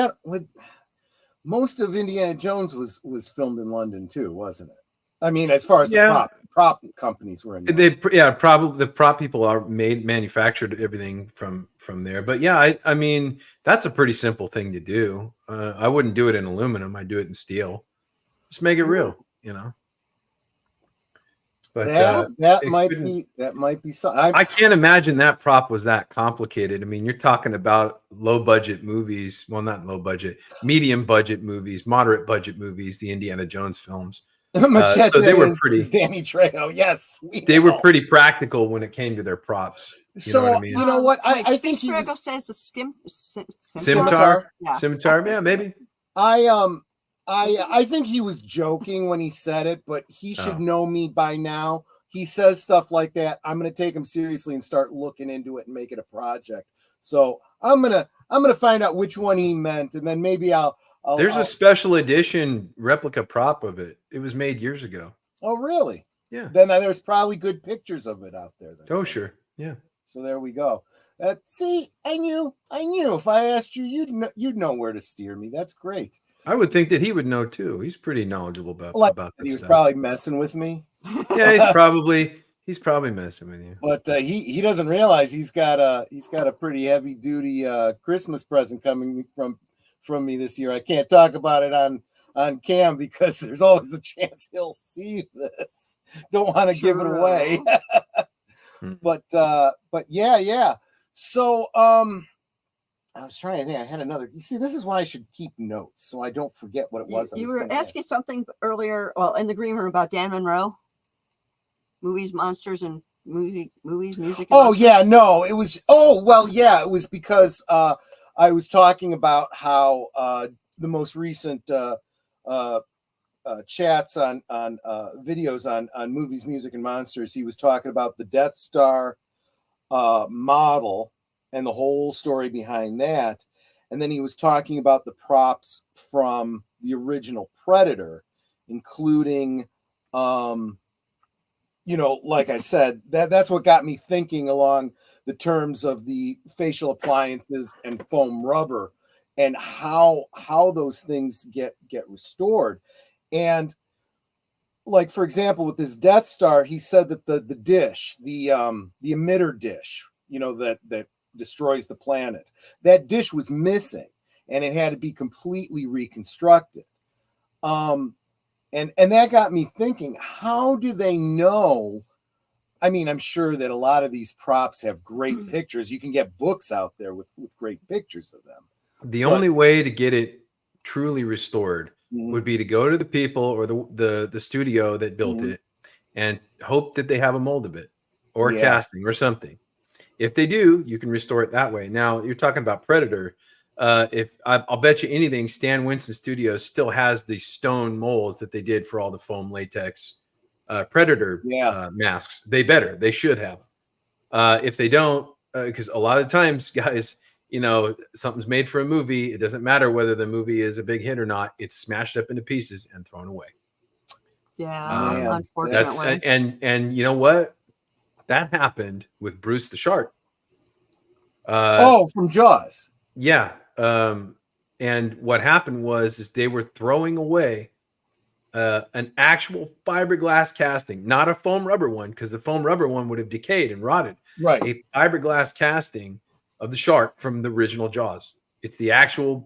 most of Indiana Jones was filmed in London too, wasn't it? I mean, as far as the prop companies were in London. Probably the prop people are manufactured everything from there. But yeah, I mean that's a pretty simple thing to do. I wouldn't do it in aluminum. I'd do it in steel. Just make it real, you know. But that might be so. I can't imagine that prop was that complicated. I mean, you're talking about low budget movies. Well, not low budget, medium budget movies, moderate budget movies. The Indiana Jones films. So they were pretty. Danny Trejo, yes, they were pretty practical when it came to their props. You know what I mean? You know what? I think Trejo says a scimitar. Yeah. Scimitar, yeah, maybe. I think he was joking when he said it, but he should know me by now. He says stuff like that. I'm going to take him seriously and start looking into it and make it a project. So I'm gonna find out which one he meant, and then maybe There's a special edition replica prop of it. It was made years ago. Oh, really? Yeah. Then there's probably good pictures of it out there. Oh, sure. Yeah. So there we go. See, I knew. If I asked you, you'd know where to steer me. That's great. I would think that he would know too. He's pretty knowledgeable about that. He was stuff. probably messing with me. Yeah, he's probably messing with you. But he doesn't realize he's got a pretty heavy duty Christmas present coming from me this year. I can't talk about it on cam because there's always a chance he'll see this. Don't want to give it away. But yeah. So I was trying to think. I had another. You see, this is why I should keep notes so I don't forget what it was. You were asking something earlier, well, in the green room about Dan Monroe, movies, monsters, and movies, music. Oh monsters. Yeah, no, it was. Oh well, yeah, it was because I was talking about how the most recent chats on videos on movies, music, and monsters. He was talking about the Death Star model and the whole story behind that. And then he was talking about the props from the original Predator, including, like I said, that's what got me thinking along the terms of the facial appliances and foam rubber. and how those things get restored. And like, for example, with this Death Star, he said that the dish, the emitter dish, you know, that destroys the planet, that dish was missing, and it had to be completely reconstructed. And that got me thinking, how do they know? I mean, I'm sure that a lot of these props have great pictures. You can get books out there with great pictures of them. The only way to get it truly restored would be to go to the people or the studio that built it and hope that they have a mold of it or casting or something. If they do, you can restore it that way. Now, you're talking about Predator. I'll bet you anything, Stan Winston Studios still has the stone molds that they did for all the foam latex Predator masks. They should have. If they don't, because a lot of times, guys, you know, something's made for a movie. It doesn't matter whether the movie is a big hit or not. It's smashed up into pieces and thrown away. Yeah, unfortunately. And you know what? That happened with Bruce the Shark. From Jaws. Yeah. And what happened is they were throwing away an actual fiberglass casting, not a foam rubber one, because the foam rubber one would have decayed and rotted. Right. A fiberglass casting of the shark from the original Jaws. It's the actual,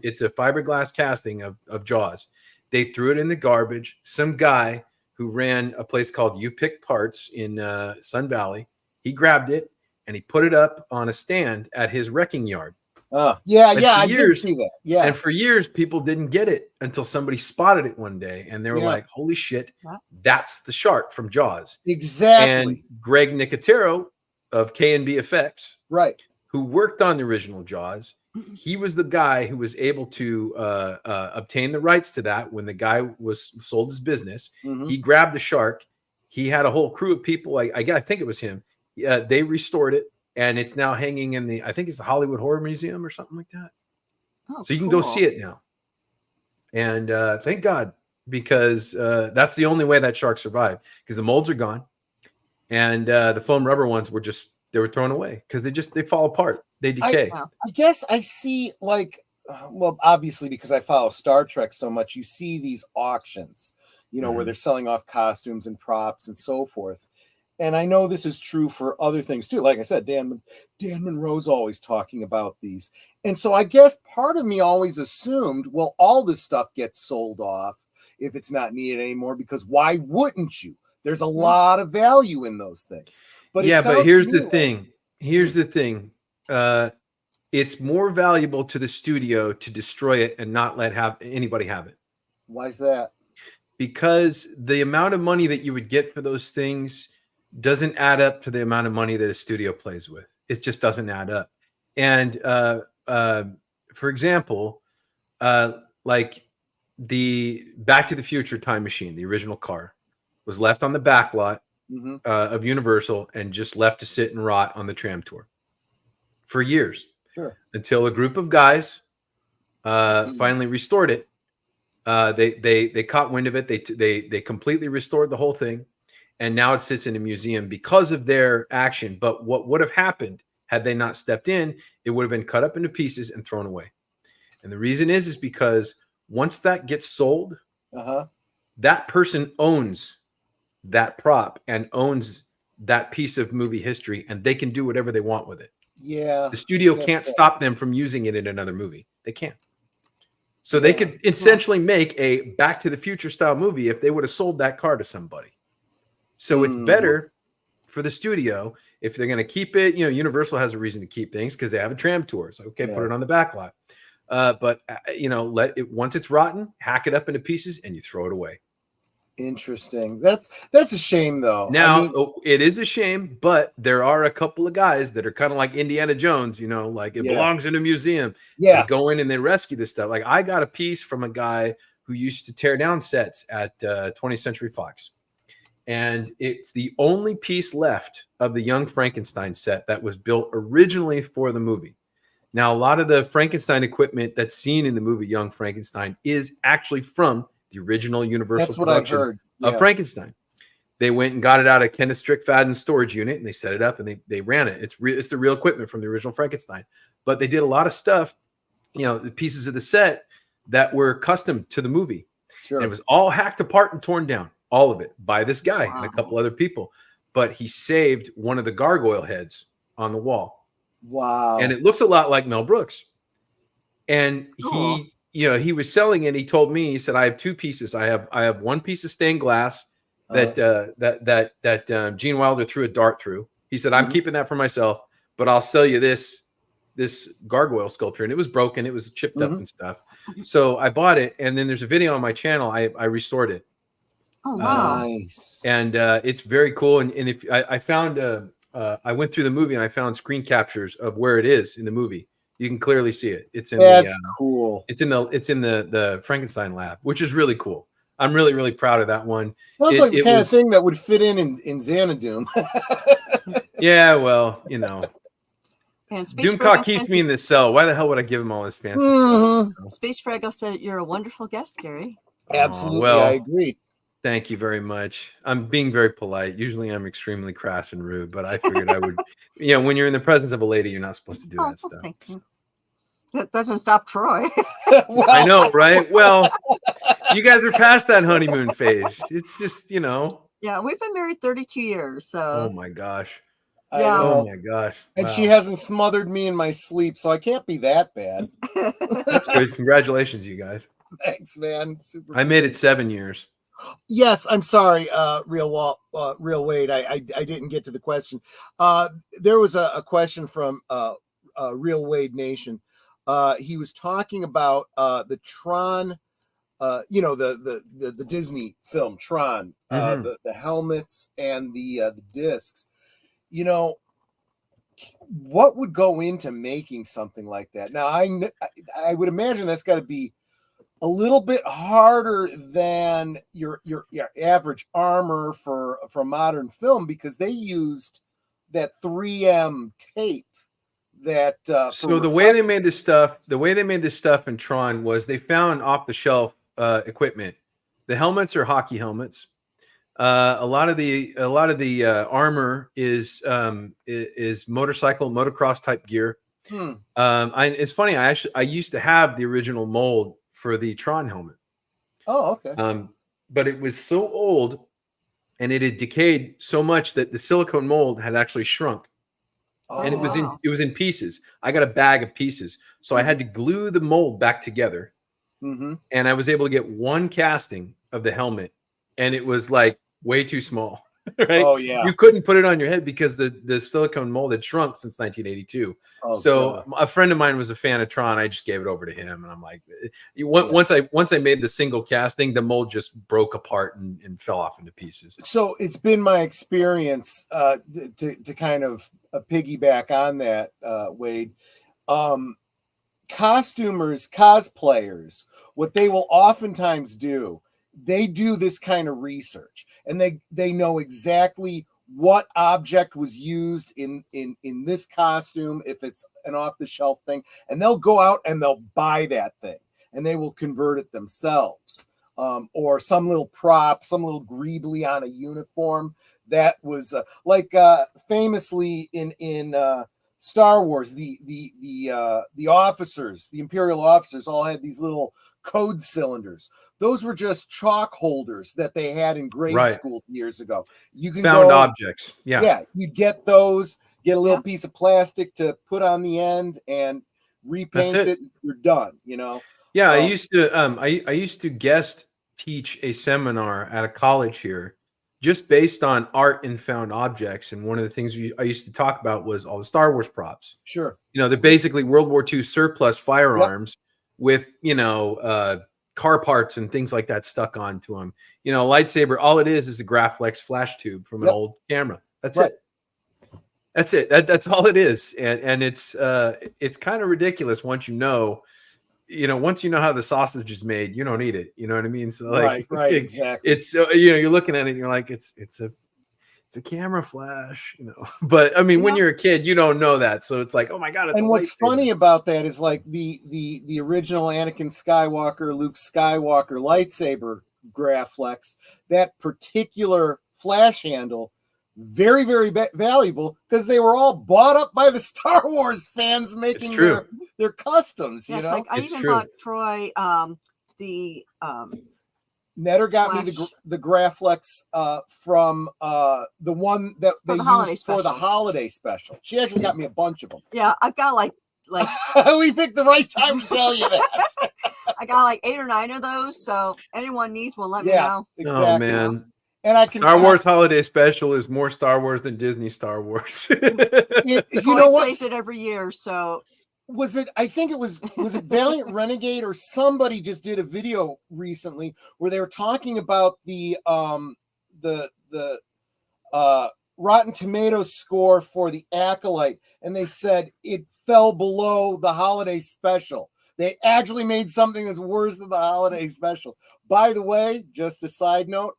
it's a fiberglass casting of Jaws. They threw it in the garbage. Some guy who ran a place called You Pick Parts in Sun Valley, he grabbed it and he put it up on a stand at his wrecking yard. I did see that. Yeah. And for years, people didn't get it until somebody spotted it one day. And they were like, holy shit, that's the shark from Jaws. Exactly. And Greg Nicotero of K&B Effects, right, who worked on the original Jaws, he was the guy who was able to obtain the rights to that when the guy sold his business. He grabbed the shark. He had a whole crew of people. I think it was him. They restored it. And it's now hanging in I think it's the Hollywood Horror Museum or something like that. So you can go see it now. And thank God, because that's the only way that shark survived, because the molds are gone. And the foam rubber ones they were thrown away because they fall apart. They decay. I guess I see, like, well, obviously, because I follow Star Trek so much, you see these auctions, you know, where they're selling off costumes and props and so forth. And I know this is true for other things too. Like I said, Dan Monroe's always talking about these. And so I guess part of me always assumed, well, all this stuff gets sold off if it's not needed anymore, because why wouldn't you? There's a lot of value in those things. But here's the thing. Here's the thing. It's more valuable to the studio to destroy it and not let anybody have it. Why is that? Because the amount of money that you would get for those things doesn't add up to the amount of money that a studio plays with. It just doesn't add up. And for example, like the Back to the Future time machine, the original car, was left on the back lot of Universal and just left to sit and rot on the tram tour for years. Sure. Until a group of guys finally restored it. They caught wind of it. They completely restored the whole thing. And now it sits in a museum because of their action. But what would have happened had they not stepped in, it would have been cut up into pieces and thrown away. And the reason is because once that gets sold, that person owns that prop and owns that piece of movie history, and they can do whatever they want with it. Yeah. The studio can't stop them from using it in another movie. They can't. So they could essentially make a Back to the Future style movie if they would have sold that car to somebody. So it's better for the studio if they're going to keep it. You know, Universal has a reason to keep things because they have a tram tour. So, okay, put it on the back lot. But you know, once it's rotten, hack it up into pieces and you throw it away. Interesting. That's a shame, though. Now, it is a shame, but there are a couple of guys that are kind of like Indiana Jones, you know, like it belongs in a museum. Yeah. They go in and they rescue this stuff. Like I got a piece from a guy who used to tear down sets at 20th Century Fox. And it's the only piece left of the Young Frankenstein set that was built originally for the movie. Now, a lot of the Frankenstein equipment that's seen in the movie Young Frankenstein is actually from the original Universal production of Frankenstein. They went and got it out of Kenneth Strickfaden's storage unit, and they set it up and they ran it. It's the real equipment from the original Frankenstein. But they did a lot of stuff the pieces of the set that were custom to the movie. Sure. And it was all hacked apart and torn down, all of it, by this guy and a Wow. couple other people. But he saved one of the gargoyle heads on the wall. Wow. And it looks a lot like Mel Brooks. And Cool. he was selling it. He told me, he said, I have two pieces. I have one piece of stained glass that Gene Wilder threw a dart through. He said, I'm keeping that for myself, but I'll sell you this gargoyle sculpture. And it was broken. It was chipped up and stuff. So I bought it. And then there's a video on my channel. I restored it. Oh, wow. Nice. And it's very cool. And if I found, I went through the movie and I found screen captures of where it is in the movie. You can clearly see it. It's in cool. It's in the Frankenstein lab, which is really cool. I'm really, really proud of that one. Sounds like the kind of thing that would fit in Xanadu. Yeah, well, And Doomcock keeps me in this cell. Why the hell would I give him all this fancy stuff? Space Fraggle said you're a wonderful guest, Gary. Absolutely, well, I agree. Thank you very much. I'm being very polite. Usually I'm extremely crass and rude, but I figured I would, when you're in the presence of a lady, you're not supposed to do that stuff. Thank you. That doesn't stop Troy. Well, I know, right? Well, you guys are past that honeymoon phase. It's just, Yeah, we've been married 32 years. So. Oh my gosh. Yeah. Oh my gosh. And Wow. she hasn't smothered me in my sleep, so I can't be that bad. That's good. Congratulations, you guys. Thanks, man. Super I made busy. it 7 years. Yes, I'm sorry, Real Wade. I didn't get to the question. There was a question from Real Wade Nation. He was talking about the Tron, the Disney film Tron, the helmets and the discs. What would go into making something like that? Now, I would imagine that's got to be a little bit harder than your average armor for modern film, because they used that 3M tape that So the way they made this stuff in Tron was they found off the shelf equipment. The helmets are hockey helmets. A lot of the armor is motorcycle, motocross type gear. It's funny. I used to have the original mold for the Tron helmet. Oh, okay. But it was so old and it had decayed so much that the silicone mold had actually shrunk. And it was in pieces. I got a bag of pieces. So I had to glue the mold back together. And I was able to get one casting of the helmet, and it was like way too small. Right? Oh yeah. You couldn't put it on your head because the silicone mold had shrunk since 1982. So a friend of mine was a fan of Tron. I just gave it over to him, and I'm like, once I made the single casting, the mold just broke apart and fell off into pieces. So it's been my experience to kind of piggyback on that, Wade. Costumers, cosplayers, what they will oftentimes do, they do this kind of research, and they know exactly what object was used in this costume, if it's an off-the-shelf thing, and they'll go out and they'll buy that thing, and they will convert it themselves, or some little prop, some little greebly on a uniform that was famously in Star Wars, the officers, the Imperial officers, all had these little code cylinders. Those were just chalk holders that they had in grade school years ago. You can found objects. Yeah, you get those, get a little piece of plastic to put on the end and repaint it. You're done. Yeah, I used to guest teach a seminar at a college here, just based on art and found objects. And one of the things I used to talk about was all the Star Wars props. Sure. They're basically World War II surplus firearms with car parts and things like that stuck onto them. A lightsaber, all it is a Graflex flash tube from an old camera. That's it. That's it. That's all it is. And it's kind of ridiculous once once you know how the sausage is made, you don't eat it. You know what I mean? So right, exactly. It's you're looking at it and you're like, it's a camera flash, But I mean, when you're a kid, you don't know that, so it's like, oh my god! And what's funny about that is like the original Anakin Skywalker, Luke Skywalker lightsaber Graflex, that particular flash handle very, very valuable because they were all bought up by the Star Wars fans making their customs. Yeah, you it's know, like I even bought Troy the Netter got me the Graflex from the one that they used for the holiday special. She actually got me a bunch of them. Yeah, I've got like we picked the right time to tell you that. I got like 8 or 9 of those, so anyone needs will let me know. Exactly. Oh man. And I can Star Wars holiday special is more Star Wars than Disney Star Wars. You know what? Plays it every year, so was it? I think it was it Valiant Renegade or somebody just did a video recently where they were talking about the Rotten Tomatoes score for the Acolyte, and they said it fell below the holiday special. They actually made something that's worse than the holiday special. By the way, just a side note,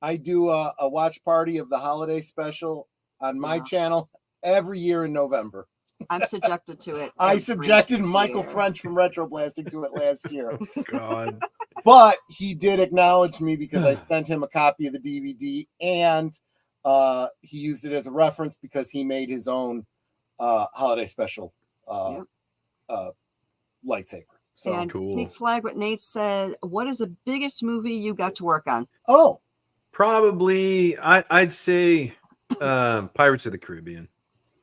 I do a watch party of the holiday special on my channel every year in November. I'm subjected to it. I subjected Michael French from Retroblasting to it last year. God. But he did acknowledge me because I sent him a copy of the DVD, and he used it as a reference because he made his own holiday special lightsaber. So and cool. Big Flag what Nate said, what is the biggest movie you got to work on? Oh, probably I'd say Pirates of the Caribbean.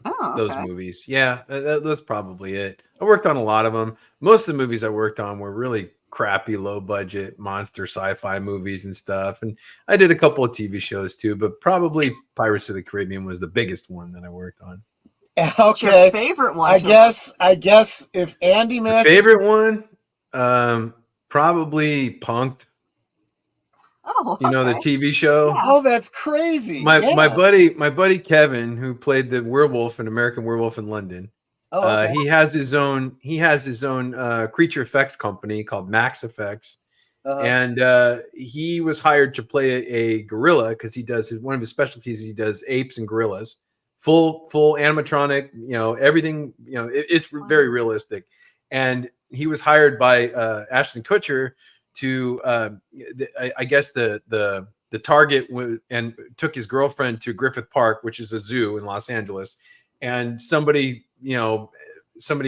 Oh, those movies. Yeah, that's probably it. I worked on a lot of them. Most of the movies I worked on were really crappy, low budget monster sci-fi movies and stuff. And I did a couple of TV shows too, but probably Pirates of the Caribbean was the biggest one that I worked on. Okay. Your favorite one? I guess if Andy Matthews favorite one, probably Punk'd. Oh, you know the TV show. Yeah. Oh, that's crazy. My buddy Kevin, who played the werewolf in American Werewolf in London. Oh, okay. He has his own creature effects company called Max Effects. And he was hired to play a gorilla because he does one of his specialties. He does apes and gorillas, full animatronic. You know everything. You know it's very realistic. And he was hired by Ashton Kutcher to I guess the target and took his girlfriend to Griffith Park, which is a zoo in Los Angeles, and somebody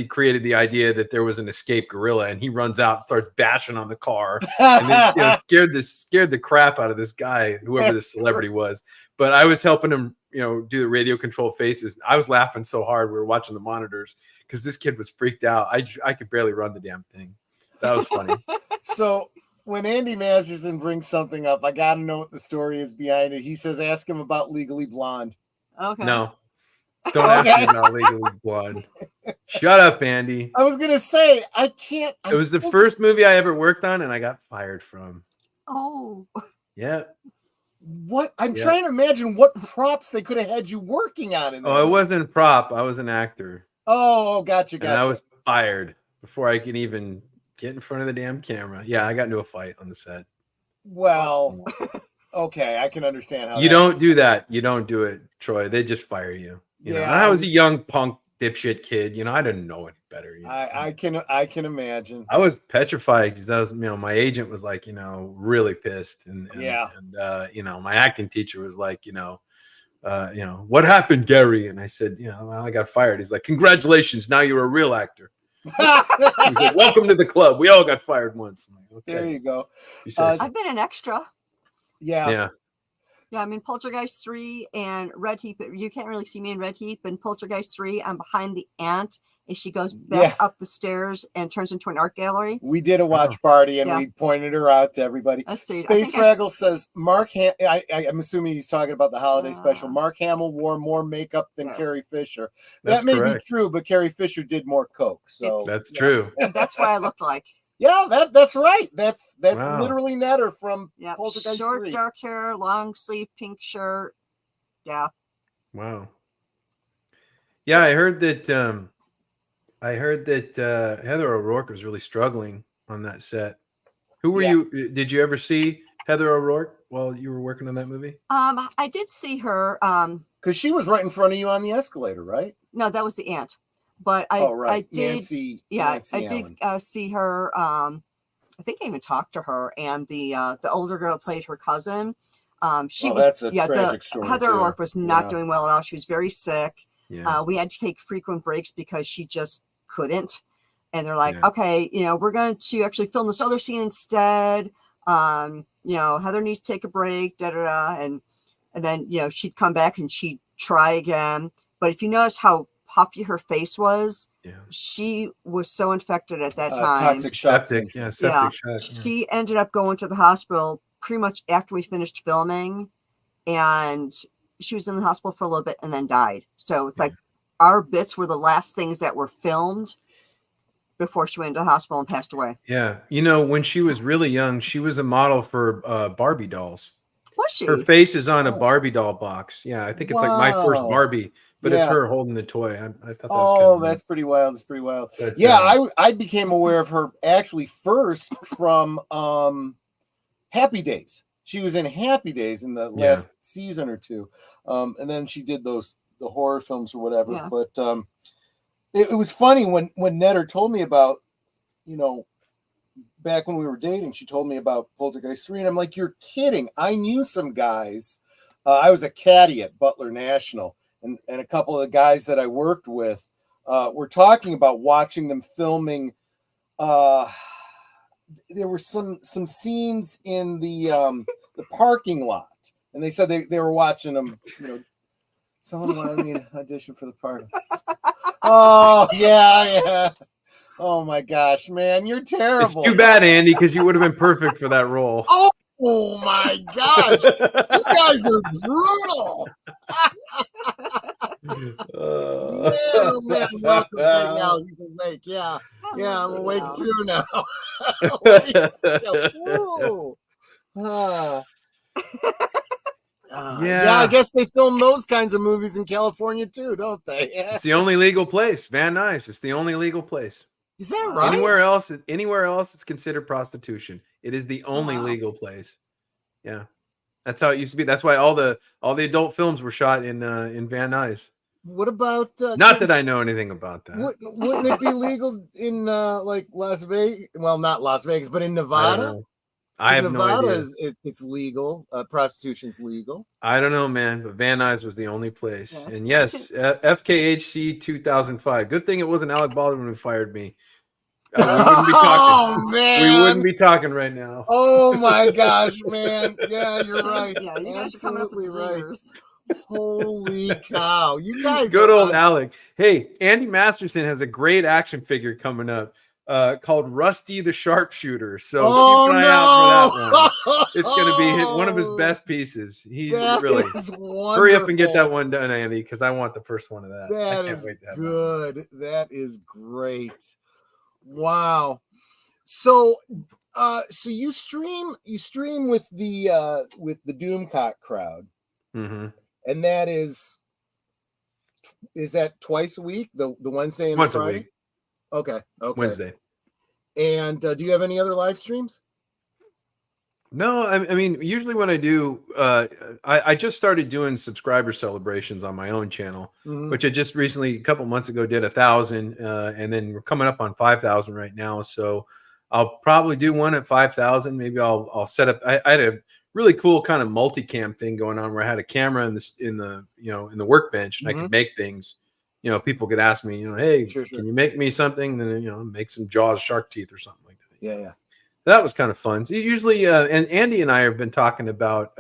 created the idea that there was an escaped gorilla, and he runs out and starts bashing on the car and then, scared the crap out of this guy, whoever this celebrity was. But I was helping him do the radio control faces. I was laughing so hard we were watching the monitors because this kid was freaked out. I could barely run the damn thing. That was funny. So when Andy Masterson brings something up, I got to know what the story is behind it. He says, ask him about Legally Blonde. Okay. No. Don't ask me about Legally Blonde. Shut up, Andy. I was going to say, I can't. It was the first movie I ever worked on, and I got fired from. Oh. Yeah. What? I'm trying to imagine what props they could have had you working on. I wasn't a prop. I was an actor. Oh, gotcha. And I was fired before I could even get in front of the damn camera. Yeah, I got into a fight on the set. Well, okay, I can understand how you don't do that. You don't do it, Troy. They just fire you. You know, I was a young punk dipshit kid. I didn't know any better. I can imagine. I was petrified because I was, my agent was like, really pissed, and my acting teacher was like, what happened, Gary? And I said, well, I got fired. He's like, congratulations, now you're a real actor. He's like, welcome to the club. We all got fired once. I'm like, okay. There you go. I've been an extra. Yeah. Yeah, I'm in Poltergeist 3 and Red Heap. You can't really see me in Red Heap. In Poltergeist 3, I'm behind the aunt as she goes back up the stairs and turns into an art gallery. We did a watch party and we pointed her out to everybody. Space Fraggle says, I'm assuming he's talking about the holiday special. Mark Hamill wore more makeup than Carrie Fisher. That may be true, but Carrie Fisher did more coke. So that's true. That's what I look like. Yeah, that's right. That's literally Netter from Poltergeist Short 3. dark hair, long sleeve pink shirt. Yeah. Wow. Yeah, I heard that Heather O'Rourke was really struggling on that set. Who were you? Did you ever see Heather O'Rourke while you were working on that movie? I did see her. Because she was right in front of you on the escalator, right? No, that was the aunt. But I did, Nancy I Allen. did see her. I think I even talked to her, and the older girl played her cousin. She that's a the tragic story, Heather too. O'Rourke was not Yeah. doing well at all. She was very sick. Yeah. We had to take frequent breaks because she just couldn't. And they're like, Yeah. okay, we're going to actually film this other scene instead. Heather needs to take a break, da da da. And then, she'd come back and she'd try again. But if you notice how puffy her face was, Yeah. she was so infected at that time. Toxic shock Septic. syndrome. Yeah. Septic shock. Yeah. She ended up going to the hospital pretty much after we finished filming, and she was in the hospital for a little bit and then died. So it's like our bits were the last things that were filmed before she went into the hospital and passed away. Yeah. When she was really young, she was a model for Barbie dolls. Was she? Her face is on a Barbie doll box. Yeah, I think it's like My First Wow. Barbie, but it's Yeah. her holding the toy. I thought that was Oh, kind of that's pretty wild. That's pretty wild. But, Yeah, I became aware of her actually first from Happy Days. She was in Happy Days in the last season or two. And then she did the horror films or whatever. Yeah. But it was funny when Netter told me about, back when we were dating, she told me about Poltergeist 3, and I'm like, you're kidding. I knew some guys. I was a caddy at Butler National, and a couple of the guys that I worked with were talking about watching them filming. There were some scenes in the parking lot, and they said they were watching them. Someone wanted me to audition for the part. Oh yeah. Oh my gosh, man, you're terrible. It's too bad, Andy, because you would have been perfect for that role. Oh my gosh, you guys are brutal. Man, welcome right now. He's awake. Yeah, I'm awake too now. Yeah, I guess they film those kinds of movies in California too, don't they? It's the only legal place. Van Nuys. It's the only legal place. Is that right? Anywhere else, it's considered prostitution. It is the only legal place. Yeah, that's how it used to be. That's why all the adult films were shot in Van Nuys. What about? Not that I know anything about that. Wouldn't it be legal in like Las Vegas? Well, not Las Vegas, but in Nevada. I have Nevada no idea. It's legal. Prostitution's legal. I don't know, man. But Van Nuys was the only place. Yeah. And yes, FKHC 2005. Good thing it wasn't Alec Baldwin who fired me. We wouldn't be talking. Oh man, we wouldn't be talking right now. Oh my gosh, man. Yeah, you're right. Yeah, you guys are coming up with right. Holy cow! You guys. Good old Alec. Hey, Andy Masterson has a great action figure coming up. Called Rusty the Sharpshooter. So keep an eye out for that one. It's going to be one of his best pieces. He's really hurry up and get that one done, Andy, because I want the first one of that. That is good. That is great. Wow. So you stream with the Doomcock crowd, and that is that twice a week? The Wednesday and once the Friday? a week. Okay. Wednesday. And do you have any other live streams? No, I mean, usually when I do, I just started doing subscriber celebrations on my own channel, which I just recently, a couple months ago, did 1,000, and then we're coming up on 5,000 right now. So I'll probably do one at 5,000. Maybe I'll set up. I had a really cool kind of multicam thing going on where I had a camera in the workbench, and I could make things. People could ask me, hey, sure. Can you make me something? And then, make some Jaws shark teeth or something like that. Yeah. That was kind of fun. So usually, and Andy and I have been talking about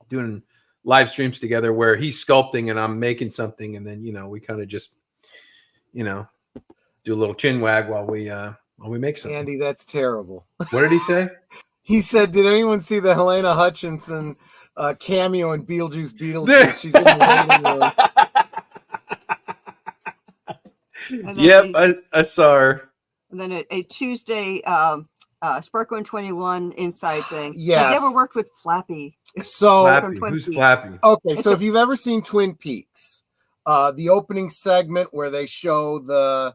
doing live streams together where he's sculpting and I'm making something. And then, we kind of just, do a little chin wag while we make something. Andy, that's terrible. What did he say? He said, did anyone see the Helena Hutchinson cameo in Beetlejuice? She's in the waiting room. Yep, I saw her. And then a Tuesday Sparkle 21 inside thing. Yes. Have you ever worked with Flappy? So Flappy. Who's Flappy? Okay, so if you've ever seen Twin Peaks, the opening segment where they show the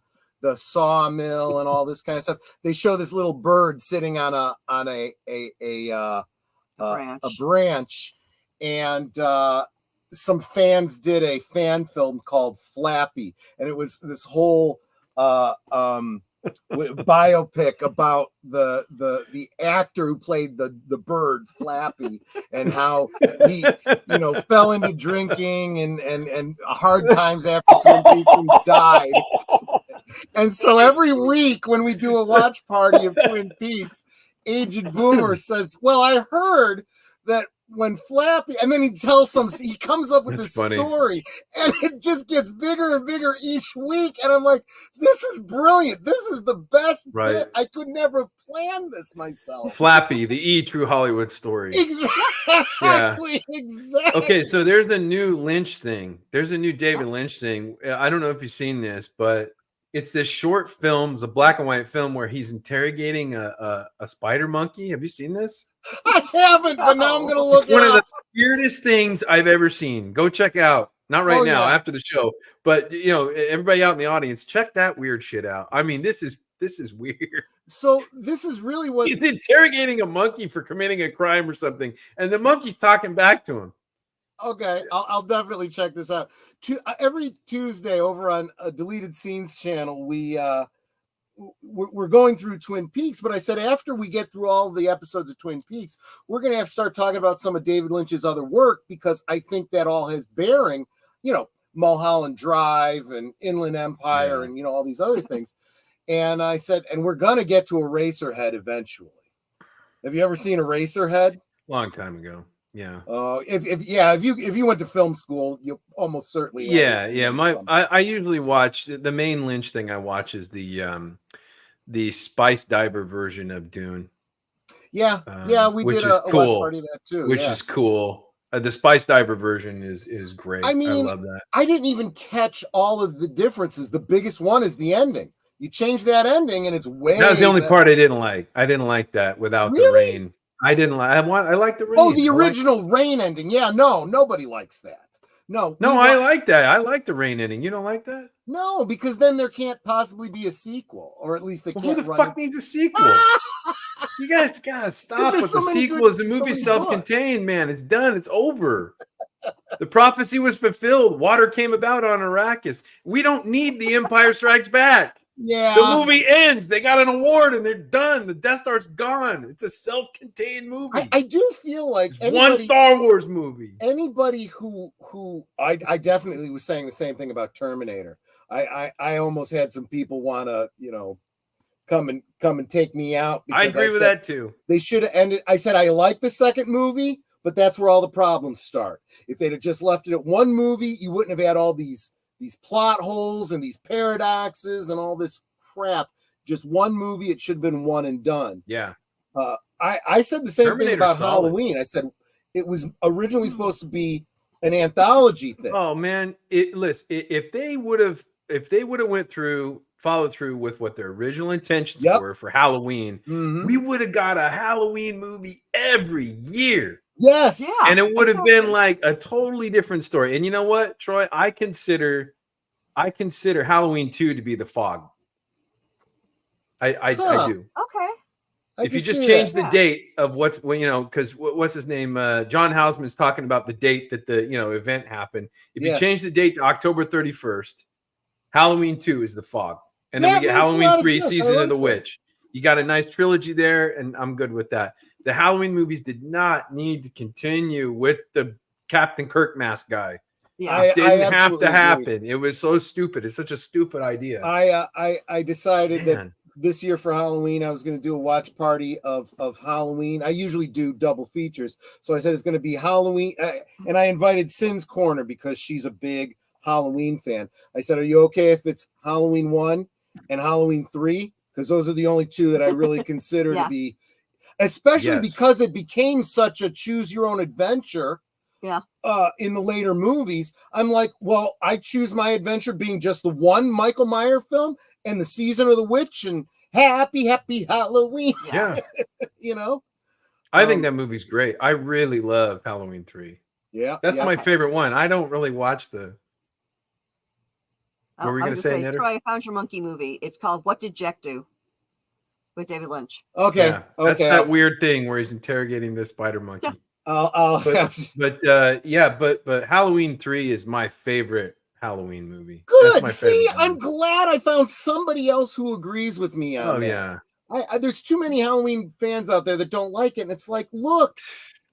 sawmill and all this kind of stuff, they show this little bird sitting on a branch, and some fans did a fan film called Flappy, and it was this whole biopic about the actor who played the bird Flappy, and how he fell into drinking and hard times after Twin Peaks and died. And so every week when we do a watch party of Twin Peaks, Aged Boomer says, well, I heard that when Flappy, and then he comes up with this story, and it just gets bigger and bigger each week. And I'm like, this is brilliant. This is the best bit. I could never plan this myself. Flappy, the true Hollywood story. Exactly. Exactly. Okay, so there's a new Lynch thing. There's a new David Lynch thing. I don't know if you've seen this, but it's this short film. It's a black and white film where he's interrogating a spider monkey. Have you seen this? I haven't, but now I'm going to look it up. One of the weirdest things I've ever seen. Go check out. Not right now, after the show, but everybody out in the audience, check that weird shit out. I mean, this is weird. So this is really what he's interrogating a monkey for committing a crime or something, and the monkey's talking back to him. Okay, I'll definitely check this out. Every Tuesday over on a Deleted Scenes channel, we're going through Twin Peaks, but I said after we get through all the episodes of Twin Peaks, we're going to have to start talking about some of David Lynch's other work, because I think that all has bearing, Mulholland Drive and Inland Empire and, all these other things. And I said, and we're going to get to Eraserhead eventually. Have you ever seen Eraserhead? Long time ago. Yeah. If you went to film school, you almost certainly. I usually watch the main Lynch thing. I watch is the Spice Diver version of Dune. We did a watch party of that too. Which is cool. The Spice Diver version is great. I mean, I love that. I didn't even catch all of the differences. The biggest one is the ending. You change that ending, and it's way. That was the only part I didn't like. I didn't like that without the rain. I didn't like. I like the rain. Oh, the original rain ending. Yeah, no, nobody likes that. No, I like that. I like the rain ending. You don't like that? No, because then there can't possibly be a sequel, or at least they can't. Who the fuck needs a sequel? You guys gotta stop with the sequels. The movie's self-contained, man. It's done. It's over. The prophecy was fulfilled. Water came about on Arrakis. We don't need The Empire Strikes Back. Yeah. The movie ends. They got an award and they're done. The Death Star's gone. It's a self-contained movie. I do feel like one Star Wars movie. Anybody who I definitely was saying the same thing about Terminator. I almost had some people want to, come and take me out. I agree with that too. They should have ended. I said I like the second movie, but that's where all the problems start. If they'd have just left it at one movie, you wouldn't have had all these plot holes and these paradoxes and all this crap. Just one movie, it should have been one and done. Yeah. I said the same thing about Halloween. I said it was originally supposed to be an anthology thing. Oh man, listen, if they would have followed through with what their original intentions were for Halloween, we would have got a Halloween movie every year. Yes. Yeah, and it would have been like a totally different story. And you know what, Troy? I consider Halloween 2 to be The Fog. I do. Okay. If you just change the date of because what's his name? John Houseman's talking about the date that the event happened. If you change the date to October 31st, Halloween 2 is The Fog. And then we get Halloween 3, Season of the Witch. You got a nice trilogy there, and I'm good with that. The Halloween movies did not need to continue with the Captain Kirk mask guy. Yeah, it didn't have to happen. It was so stupid. It's such a stupid idea. I decided that this year for Halloween, I was going to do a watch party of Halloween. I usually do double features. So I said it's going to be Halloween. And I invited Sin's Corner because she's a big Halloween fan. I said, are you okay if it's Halloween 1 and Halloween 3? Because those are the only two that I really consider to be, especially because it became such a choose your own adventure. Yeah. In the later movies, I'm like, well, I choose my adventure being just the one Michael Myers film and the Season of the Witch and happy Halloween. Yeah. I think that movie's great. I really love Halloween 3. Yeah. That's my favorite one. I don't really watch the. What were you going to say, Troy, I found your monkey movie. It's called What Did Jack Do? With David Lynch. Okay. Yeah, that's that weird thing where he's interrogating the spider monkey. Yeah. But Halloween 3 is my favorite Halloween movie. That's Good. my See, favorite I'm one. glad I found somebody else who agrees with me on Oh that. yeah. There's too many Halloween fans out there that don't like it, and it's like, look,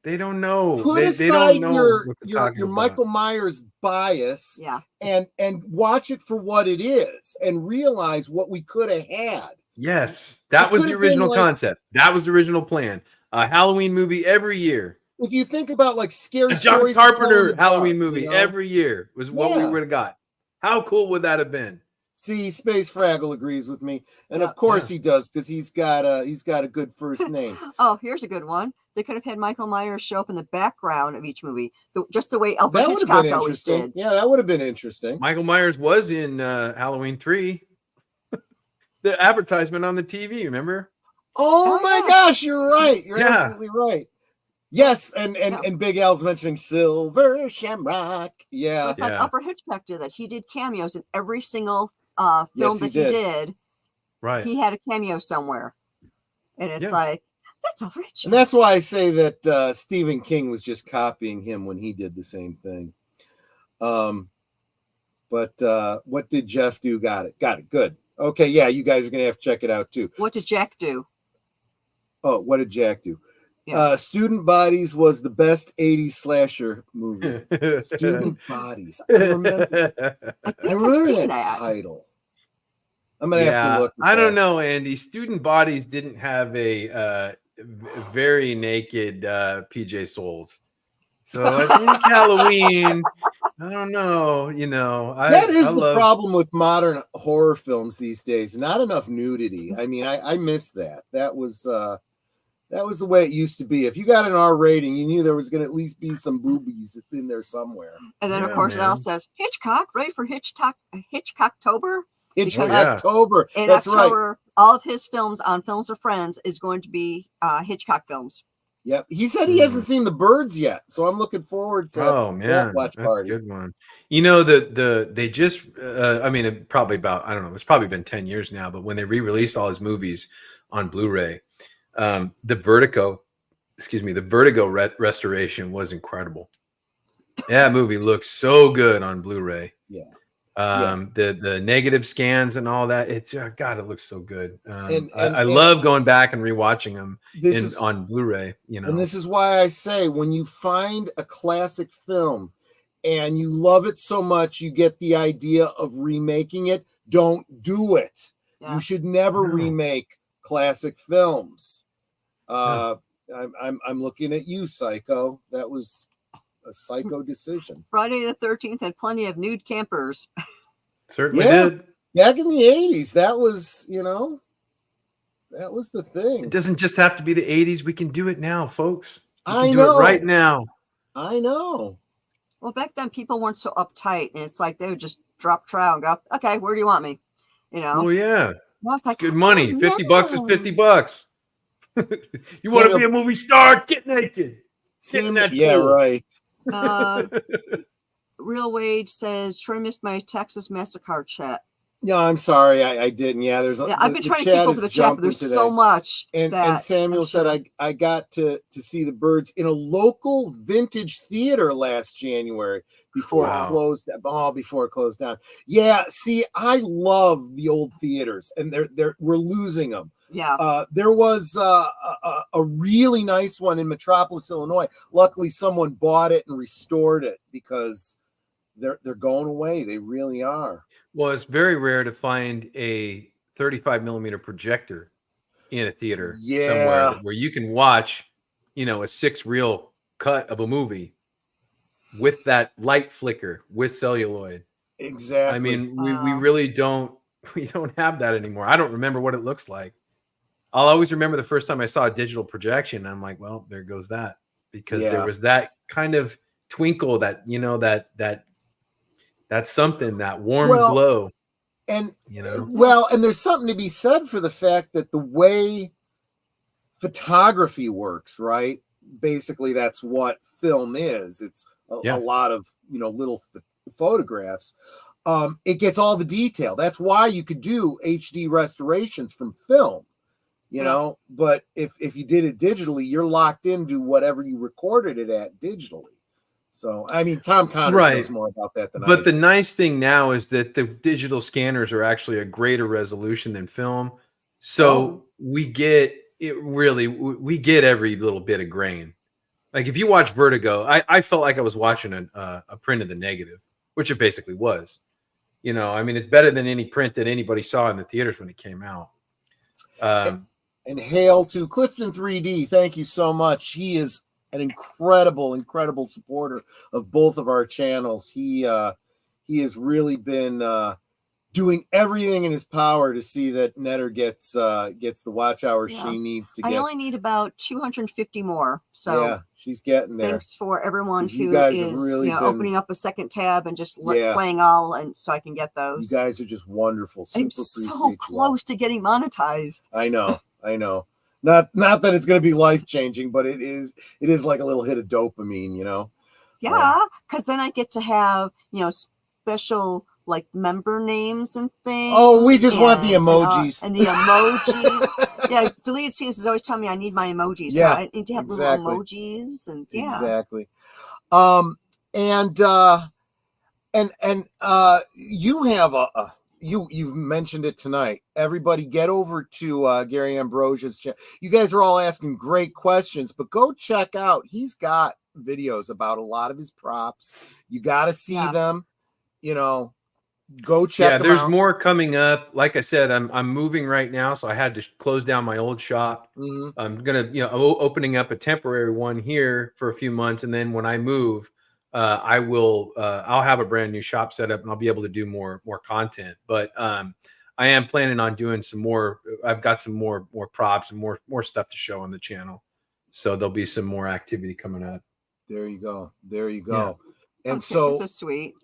They don't know. put They don't aside know what they're talking your about. Michael Myers bias, Yeah. and watch it for what it is, and realize what we could have had. Yes, that It was could the have been original like, concept. That was the original plan. A Halloween movie every year. if you think about like scary A John stories to tell in Carpenter the Halloween dark, movie every year was what we Yeah. would have got. How cool would that have been? See, Space Fraggle agrees with me, and Yeah. of course he does, because he's got a good first name. Oh, here's a good one. They could have had Michael Myers show up in the background of each movie, just the way Alfred That would have Hitchcock been always interesting. did. Yeah, that would have been interesting. Michael Myers was in Halloween 3. The advertisement on the TV, remember? Oh my yeah. gosh, you're right. You're Yeah. absolutely right. Yes, and Yeah. Big Al's mentioning Silver Shamrock. Well, Yeah. it's like Yeah. Alfred Hitchcock did that. He did cameos in every single film Yes, he that he did. did. Right. He had a cameo somewhere, and it's Yeah. like, that's Alfred Hitchcock. And that's why I say that Stephen King was just copying him when he did the same thing. But what did Jeff do? Got it. Good. Okay, yeah, you guys are gonna have to check it out too. What did Jack do? Oh, what did Jack do? Yeah. Student Bodies was the best 80s slasher movie. Student Bodies. I remember I think I've seen that. title. I'm gonna have to look. I don't know, Andy. Student Bodies didn't have a very naked PJ Souls. So I think Halloween, I don't know, That is the problem with modern horror films these days. Not enough nudity. I mean, I miss that. That was the way it used to be. If you got an R rating, you knew there was going to at least be some boobies in there somewhere. And then, of course, it all says Hitchcock, right? For Hitchcocktober. October. In That's October, right. all of his films on Films for Friends is going to be Hitchcock films. Yep. He said he hasn't seen The Birds yet, so I'm looking forward to that watch party. That's a good one. They just I mean, it probably about, I don't know, it's probably been 10 years now, but when they re-released all his movies on Blu-ray, the Vertigo restoration was incredible. That movie looks so good on Blu-ray. Yeah. The negative scans and all that, it's God, it looks so good. I and love going back and rewatching them on Blu-ray. And this is why I say, when you find a classic film and you love it so much, you get the idea of remaking it. Don't do it. Yeah. You should never remake classic films. I'm looking at you, Psycho. That was a psycho decision. Friday the 13th had plenty of nude campers. Certainly did. Back in the 80s, that was, that was the thing. It doesn't just have to be the 80s. We can do it now, folks. I do know. it right now. I know. Well, back then people weren't so uptight, and it's like they would just drop trowel and go, okay, where do you want me? Oh yeah. Well, I was like, good money. $50 is $50. You want to be a movie star? Get naked. Right. Real Wage says Troy missed my Texas Massacre chat. No, I'm sorry, I didn't. Yeah, I've been trying to keep up with the chat, but there's so much. And Samuel said I got to see The Birds in a local vintage theater last January before it closed. Before it closed down. Yeah, see, I love the old theaters, and we're losing them. Yeah. There was a really nice one in Metropolis, Illinois. Luckily, someone bought it and restored it, because they're going away. They really are. Well, it's very rare to find a 35 millimeter projector in a theater somewhere where you can watch, a 6-reel cut of a movie with that light flicker with celluloid. Exactly. I mean, we really don't have that anymore. I don't remember what it looks like. I'll always remember the first time I saw a digital projection. And I'm like, well, there goes that, because there was that kind of twinkle, that, that's something, that warm glow. And, and there's something to be said for the fact that the way photography works, right? Basically, that's what film is. It's a lot of, little photographs. It gets all the detail. That's why you could do HD restorations from film. But if you did it digitally, you're locked into whatever you recorded it at digitally. So, I mean, Tom Connors Right. knows more about that than I But the do. nice thing now is that the digital scanners are actually a greater resolution than film. So we get it really, we get every little bit of grain. Like if you watch Vertigo, I felt like I was watching a print of the negative, which it basically was. You know, I mean, it's better than any print that anybody saw in the theaters when it came out. And hail to Clifton 3D. Thank you so much. He is an incredible supporter of both of our channels. He has really been doing everything in his power to see that Netter gets the watch hours she needs to get. I only need about 250 more. So yeah, she's getting there. Thanks for everyone who is really opening up a second tab and just playing all, and so I can get those. You guys are just wonderful. I'm so close to getting monetized. I know. Not that it's going to be life changing, but it is like a little hit of dopamine, you know. Yeah, because then I get to have special like member names and things. Oh, we just want the emojis. And the emojis. Yeah, deleted scenes is always telling me I need my emojis. Yeah, so I need to have little emojis and Exactly. And you have you've mentioned it tonight. Everybody get over to Gary Ambrosia's channel. You guys are all asking great questions, but go check out. He's got videos about a lot of his props. You got to see them, you know. Go check them there's out. more coming up. Like I said, I'm moving right now, so I had to close down my old shop. I'm gonna opening up a temporary one here for a few months, and then when I move, I'll have a brand new shop set up, and I'll be able to do more content. But I am planning on doing some more. I've got some more props and more stuff to show on the channel, so there'll be some more activity coming up. There you go. Yeah. And so this is sweet.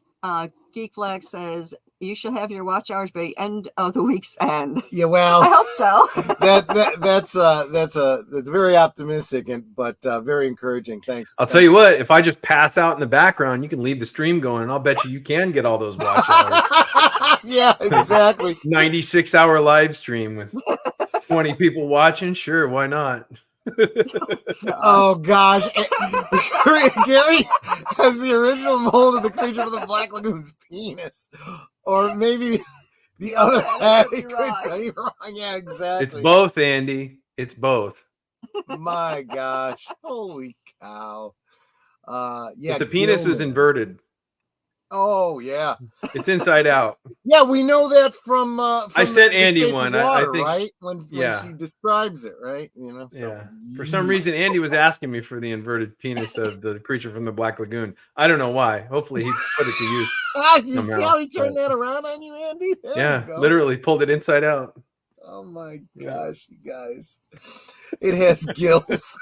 Geek Flag says you shall have your watch hours by the end of the week's end. Yeah, well, I hope so. that's very optimistic but very encouraging. Thanks. I'll tell you what, if I just pass out in the background, you can leave the stream going, and I'll bet you can get all those watch hours. Yeah, exactly. 96-hour live stream with 20 people watching. Sure, why not? Oh gosh. Gary has the original mold of the creature of the Black Lagoon's penis, or maybe the other half. It could be wrong. Yeah, exactly. It's both, Andy. It's both. My gosh, holy cow. Yeah, but the penis was inverted. Oh yeah, it's inside out. Yeah, we know that from I sent Andy one. Water, I think right when she describes it, right? You know. So. Yeah. For some reason, Andy was asking me for the inverted penis of the creature from the Black Lagoon. I don't know why. Hopefully, he put it to use. You see how he turned that around on you, Andy? There you go. Literally pulled it inside out. Oh my gosh, you guys! It has gills.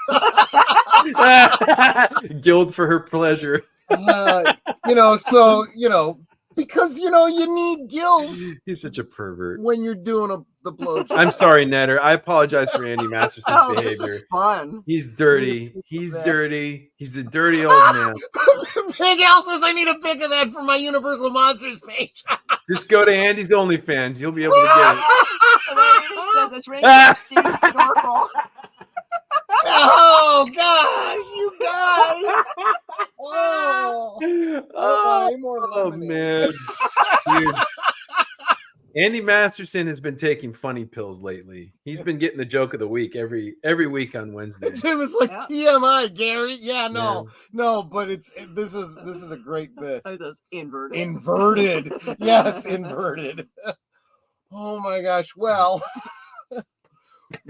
Gilled for her pleasure. Because you need gills. He's such a pervert when you're doing the blow job. I'm sorry, Netter. I apologize for Andy Masterson's behavior. This is fun. He's dirty. He's dirty. He's a dirty old man. Big Al says I need a pic of that for my Universal Monsters page. Just go to Andy's OnlyFans. You'll be able to get it. Says it's rated Normal. Oh gosh, you guys! Oh man, dude. Andy Masterson has been taking funny pills lately. He's been getting the joke of the week every week on Wednesday. Tim is like TMI, Gary. Yeah, no, but this is a great bit. That's inverted. Inverted, yes, inverted. Oh my gosh. Well,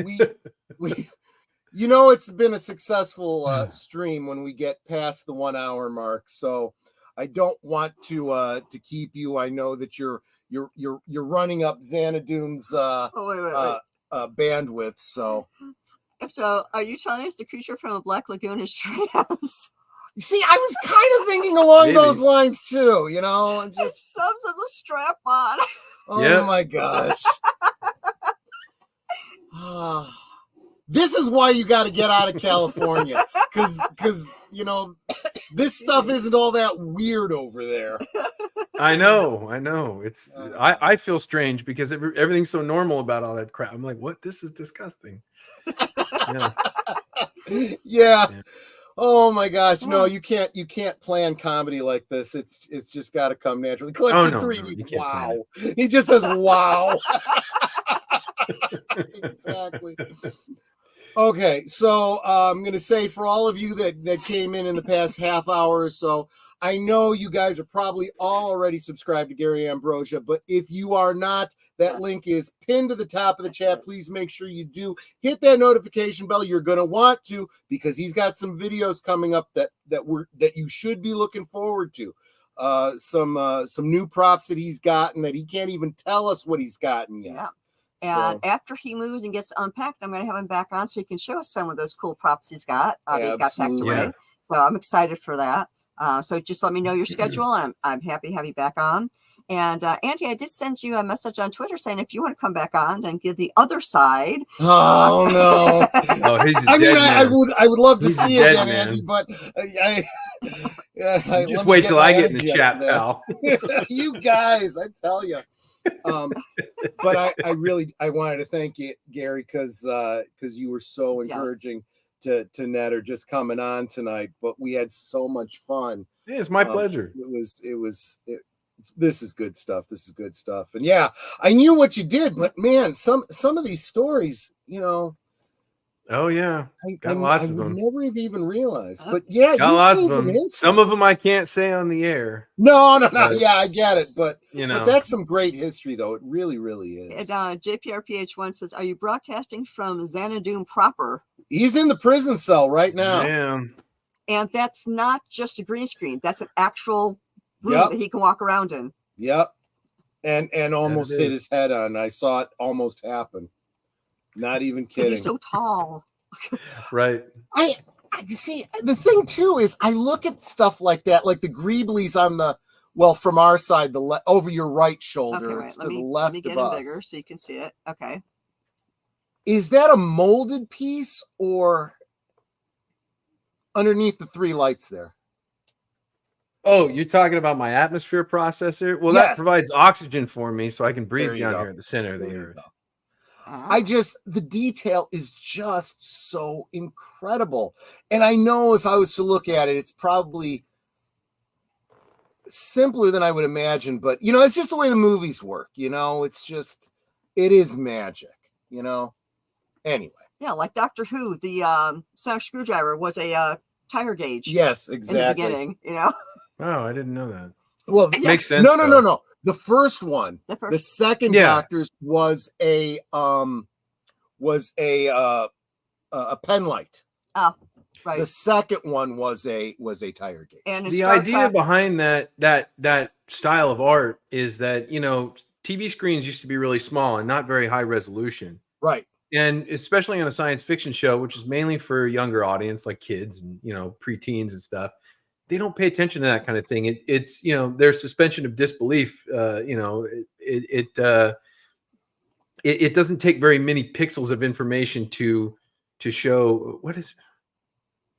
we. It's been a successful stream when we get past the 1 hour mark. So I don't want to keep you. I know that you're running up Xanadoom's bandwidth. So are you telling us the creature from the Black Lagoon is trans? You see, I was kind of thinking along those lines too. Just subs as a strap on. Oh my gosh. This is why you got to get out of California, because this stuff isn't all that weird over there. I know. It's I feel strange because everything's so normal about all that crap. I'm like, what? This is disgusting. Yeah. Oh my gosh, no, Yeah. you can't plan comedy like this. It's just got to come naturally. Cliff Oh the no, 3D, you can't plan wow. He just says wow. Exactly. Okay, so I'm going to say for all of you that came in the past half hour or so, I know you guys are probably all already subscribed to Gary Ambrosia, but if you are not, that Yes. link is pinned to the top of the Yes, chat. it is. Please make sure you do hit that notification bell. You're going to want to, because he's got some videos coming up that you should be looking forward to. Some new props that he's gotten that he can't even tell us what he's gotten yet. Yeah. So, And after he moves and gets unpacked, I'm going to have him back on so he can show us some of those cool props he's got that he's got packed absolutely. away. Yeah. So I'm excited for that. So just let me know your schedule, and I'm happy to have you back on. And Andy, I did send you a message on Twitter saying if you want to come back on and give the other side. Oh no! Oh, he's a I mean, dead man. I would love to He's a see you dead again, man. Andy, but You just let me wait get till my I get in the energy up chat, for that. pal. You guys, I tell you. But I really wanted to thank you, Gary, because you were so Yes. encouraging to Netter just coming on tonight. But we had so much fun. Yeah, it's my pleasure. This is good stuff. This is good stuff. And yeah, I knew what you did, but man, some of these stories, Oh yeah, got lots of would them. never have even realized. But yeah, Got you've lots seen of some them. history. Some of them I can't say on the air. No. But, Yeah, I get it, but but that's some great history, though. It really, really is. JPRPH1 says, "Are you broadcasting from Xanadu proper?" He's in the prison cell right now. Yeah. And that's not just a green screen. That's an actual room that he can walk around in. Yep. And almost hit his head on. I saw it almost happen. Not even kidding. He's so tall. Right. I see. The thing too is I look at stuff like that, like the Greeblies on the from our side, over your right shoulder. Okay, It's wait, to the let left me get of him us. bigger so you can see it. Okay. Is that a molded piece or underneath the three lights there? Oh, you're talking about my atmosphere processor? Well, Yes. that provides oxygen for me so I can breathe There you down go. here at the center of the There you earth. go. The detail is just so incredible. And I know if I was to look at it, it's probably simpler than I would imagine, but it's just the way the movies work, it's just, it is magic, anyway. Yeah, like Doctor Who, the sonic screwdriver was a tire gauge. Yes, exactly. In the beginning, Oh, I didn't know that. Well, makes sense. No. The first one, the second Doctor's was a pen light. Oh, right. The second one was a tire gauge. And the idea behind that style of art is that TV screens used to be really small and not very high resolution. Right. And especially on a science fiction show, which is mainly for younger audience like kids and preteens and stuff, they don't pay attention to that kind of thing. It's their suspension of disbelief. It doesn't take very many pixels of information to show what is.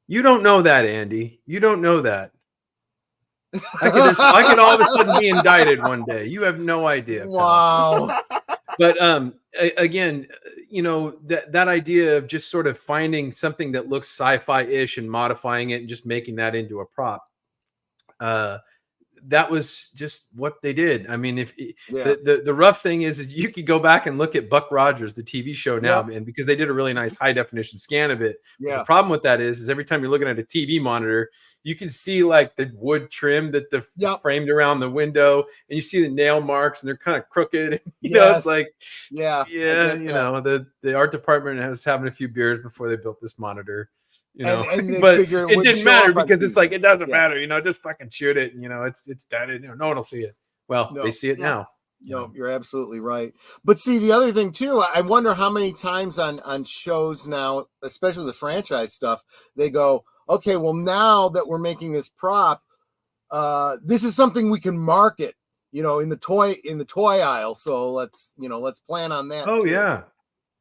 You don't know that, Andy. You don't know that. I could all of a sudden be indicted one day. You have no idea. Wow. But again, that idea of just sort of finding something that looks sci-fi-ish and modifying it and just making that into a prop. That was just what they did. I mean, the rough thing is you could go back and look at Buck Rogers, the TV show now, and because they did a really nice high definition scan of it. Yeah. The problem with that is every time you're looking at a TV monitor, you can see like the wood trim that the framed around the window, and you see the nail marks, and they're kind of crooked. It's like, the art department was having a few beers before they built this monitor. And but it didn't matter because it's like, it doesn't matter, just fucking shoot it. And, it's done. No one will see it. Well, they see it now. No, you're absolutely right. But see, the other thing too, I wonder how many times on shows now, especially the franchise stuff, they go, okay, well, now that we're making this prop, this is something we can market, in the toy aisle. So let's plan on that. Oh, too. yeah.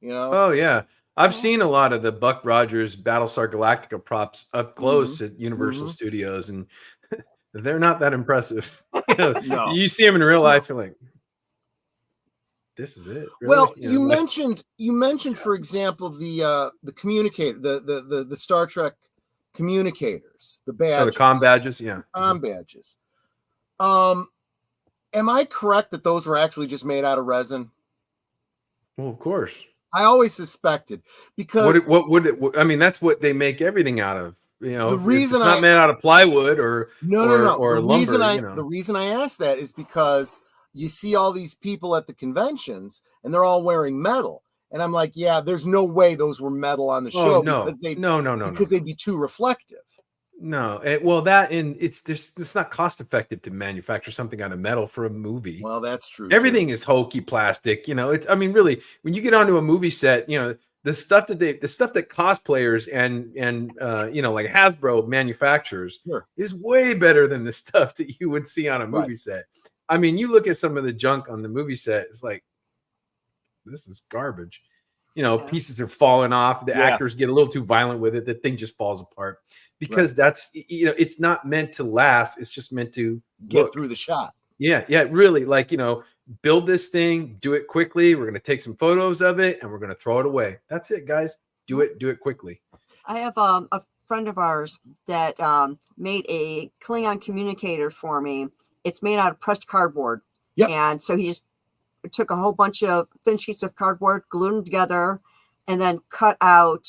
Oh, yeah. I've seen a lot of the Buck Rogers Battlestar Galactica props up close at Universal Studios, and they're not that impressive. No. You see them in real life, you're like, this is it. Really? Well, you mentioned, for example, the communicator, the Star Trek communicators, the Oh, badges, the comm badges. Yeah. badges. Am I correct that those were actually just made out of resin? Well, of course. I always suspected, because What would it? I mean, that's what they make everything out of. You know, the if reason it's not made out of plywood or no. or lumber, The reason I asked that is because you see all these people at the conventions and they're all wearing metal. And I'm like, yeah, there's no way those were metal on the Oh show, no, because no. they'd be too reflective. No, well, that and it's not cost effective to manufacture something out of metal for a movie. Well, that's true. Everything is hokey plastic. You know, it's, I mean, really, when you get onto a movie set, you know, the stuff that cosplayers and you know, like Hasbro manufactures Sure. is way better than the stuff that you would see on a movie set. I mean, you look at some of the junk on the movie set, it's like, this is garbage. You know, pieces are falling off. The actors get a little too violent with it. The thing just falls apart because that's, you know, it's not meant to last. It's just meant to get through the shot. Yeah, really, like, you know, build this thing, do it quickly. We're going to take some photos of it and we're going to throw it away. That's it, guys. Do it quickly. I have a friend of ours that made a Klingon communicator for me. It's made out of pressed cardboard. Yep. And so he just took a whole bunch of thin sheets of cardboard, glued them together, and then cut out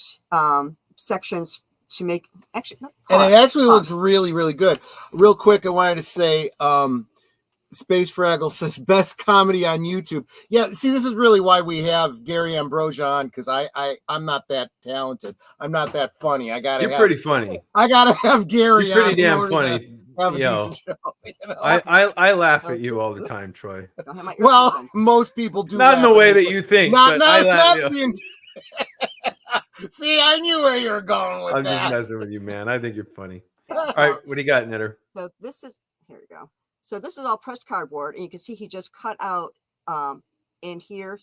sections to make and it actually looks really, really good. Real quick, I wanted to say, Space Fraggle says best comedy on YouTube. Yeah, see, this is really why we have Gary Ambrosia on, because I'm not that talented. I'm not that funny. You're pretty funny. I gotta have Gary. You're pretty damn funny. Have a decent show, you know? I laugh at you all the time, Troy. Well, most people do. Not in the way that you think. But I laugh. See, I knew where you were going with that. I'm just messing with you, man. I think you're funny. All right, what do you got, Knitter? So this is, here we go. So this is all pressed cardboard, and you can see he just cut out in here,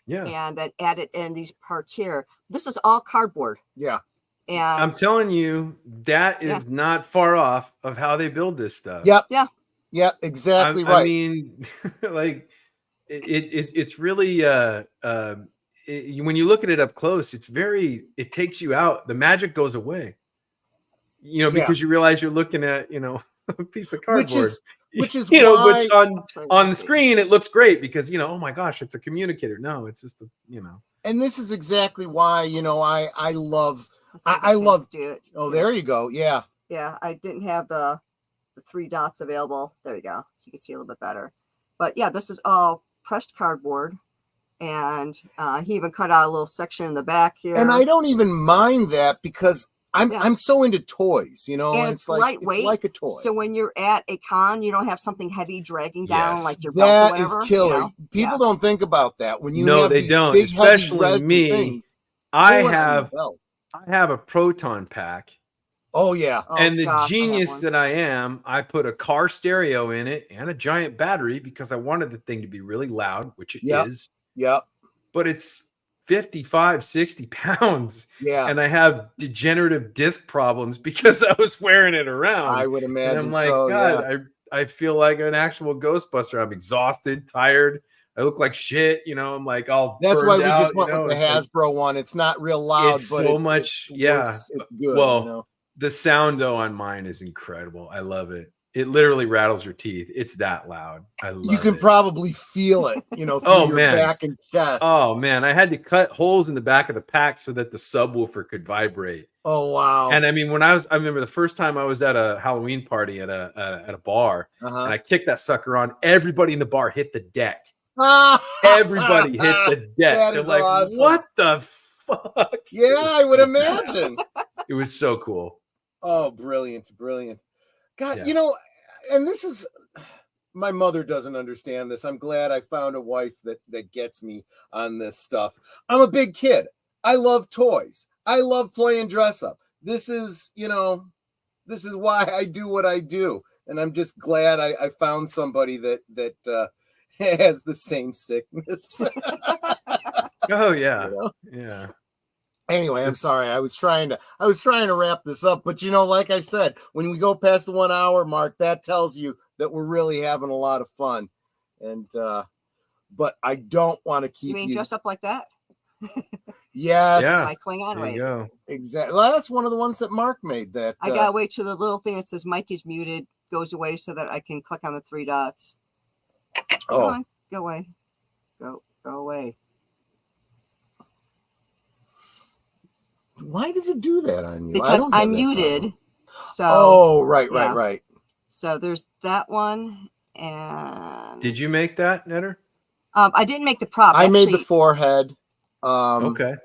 and then added in these parts here. This is all cardboard. Yeah. And I'm telling you, that is not far off of how they build this stuff. Yep. Yeah. Yeah, exactly right. I mean, like it's really when you look at it up close, it takes you out. The magic goes away. You know, because you realize you're looking at, you know, a piece of cardboard. Which is you know, why on the screen it looks great because, you know, oh my gosh, it's a communicator. No, it's just you know. And this is exactly why, you know, I love it. Oh, there you go. Yeah. Yeah, I didn't have the 3 dots available. There you go. So you can see a little bit better. But yeah, this is all pressed cardboard. And he even cut out a little section in the back here. And I don't even mind that because I'm so into toys, you know, and it's like lightweight, it's like a toy. So when you're at a con, you don't have something heavy dragging down like your belt or whatever. That is killer. You know? People don't think about that when you have they these don't. Big, especially me. Things, I have a proton pack. Oh yeah. And the genius that I am, I put a car stereo in it and a giant battery because I wanted the thing to be really loud, which it is. Yep. But it's 55, 60 pounds. Yeah. And I have degenerative disc problems because I was wearing it around. I would imagine. And I'm like, God, I feel like an actual Ghostbuster. I'm exhausted, tired. I look like shit, you know. I'm like, that's why we just went with the Hasbro one. It's not real loud, it's but so much. It's good. Well, you know? The sound though on mine is incredible. I love it. It literally rattles your teeth. It's that loud. I love it. You can probably feel it, you know, through your back and chest. Oh man, I had to cut holes in the back of the pack so that the subwoofer could vibrate. Oh wow! And I mean, I remember the first time I was at a Halloween party at a bar, and I kicked that sucker on. Everybody in the bar hit the deck. Everybody hit the deck. They're like, awesome. What the fuck? Yeah, I would imagine. It was so cool. Oh, brilliant. God, you know, and this is, my mother doesn't understand this. I'm glad I found a wife that gets me on this stuff. I'm a big kid. I love toys. I love playing dress up. This is, you know, this is why I do what I do. And I'm just glad I found somebody that has the same sickness. Oh yeah. You know? Yeah. Anyway, I'm sorry. I was trying to wrap this up, but you know, like I said, when we go past the 1 hour mark, that tells you that we're really having a lot of fun. And but I don't want to keep you dress up like that? Yes. Yeah. My Klingon There you raid. go. Exactly. Well, that's one of the ones that Mark made. That I gotta wait till the little thing that says Mikey's muted goes away so that I can click on the 3 dots. Come on, go away. Go away. Why does it do that on you? Because I I'm don't have that muted. problem. So Oh, right. yeah. So there's that one, and Did you make that, Netter? I didn't make the prop. I made the forehead. Okay.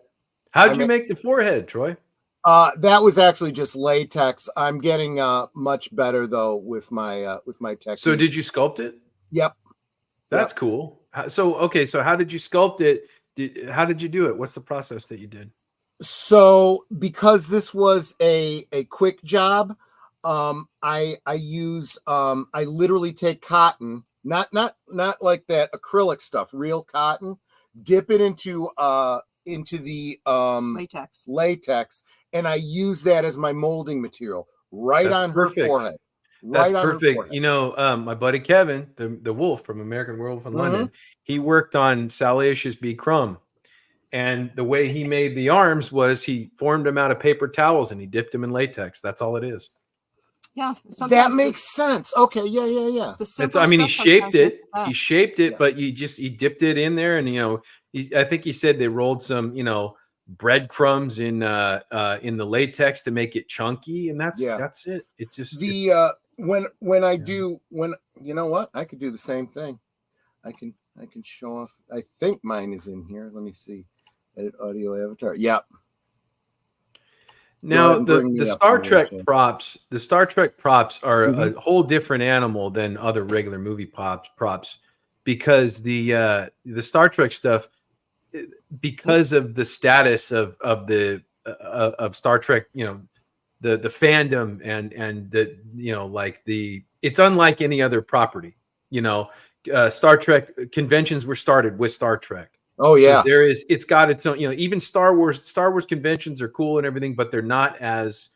How'd you make the forehead, Troy? That was actually just latex. I'm getting much better though with my technique. So did you sculpt it? Yep. That's cool. So okay, so how did you sculpt it? How did you do it? What's the process that you did? So because this was a quick job, I use I literally take cotton, not like that acrylic stuff, real cotton, dip it into the latex, and I use that as my molding material on her forehead. That's perfect. You know, my buddy Kevin, the wolf from American Werewolf in London, he worked on Salacious B. Crumb. And the way he made the arms was he formed them out of paper towels and he dipped them in latex. That's all it is. Yeah, that makes sense. Okay, yeah. I mean, he shaped it. He shaped it, but he dipped it in there, and you know, I think he said they rolled some, you know, breadcrumbs in the latex to make it chunky, and that's it. It just when I do you know what, I could do the same thing. I can show off. I think mine is in here. Let me see. Edit audio avatar. Yep. Now the Star Trek props, are a whole different animal than other regular movie props, because the Star Trek stuff, because of the status of Star Trek, you know, the fandom and the, you know, like it's unlike any other property. You know, Star Trek conventions were started with Star Trek. Oh yeah, so it's got its own, you know, even Star Wars conventions are cool and everything, but they're not as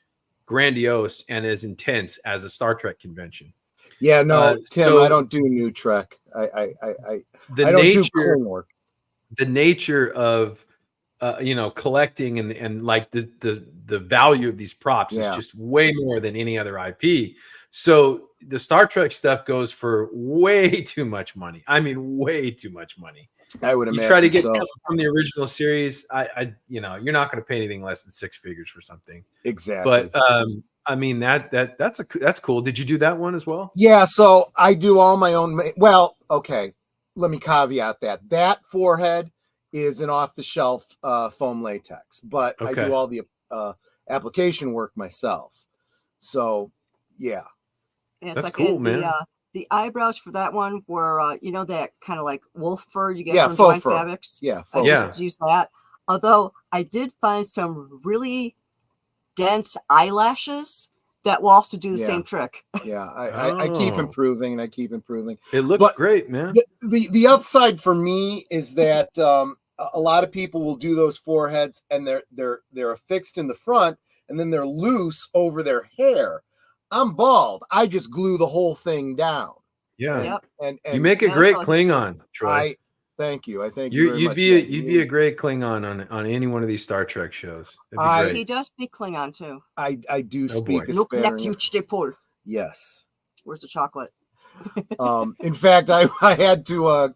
grandiose and as intense as a Star Trek convention. Yeah, no, Tim, I don't do new Trek. I don't do Clone Wars. The nature of you know, collecting and like the value of these props is just way more than any other IP. So the Star Trek stuff goes for way too much money. I mean, way too much money. I would imagine. You try to get from the original series, I you know, you're not going to pay anything less than 6 figures for something. Exactly. But I mean, that's cool. Did you do that one as well? Yeah. So I do all my own. Well, okay. Let me caveat that forehead is an off-the-shelf foam latex, but I do all the application work myself. So yeah, that's like cool, man. The eyebrows for that one were, you know, that kind of like wolf fur you get from Joint Fabrics. Yeah, I just used that. Although I did find some really dense eyelashes that will also do the same trick. Yeah, I keep improving and I keep improving. It looks great, man. The upside for me is that a lot of people will do those foreheads and they're affixed in the front and then they're loose over their hair. I'm bald. I just glue the whole thing down. Yeah. And you make a great Klingon, Troy. Thank you. I thank you very much. You'd be a great Klingon on any one of these Star Trek shows. He does speak Klingon too. I do speak. Yes. Where's the chocolate? In fact, I had to.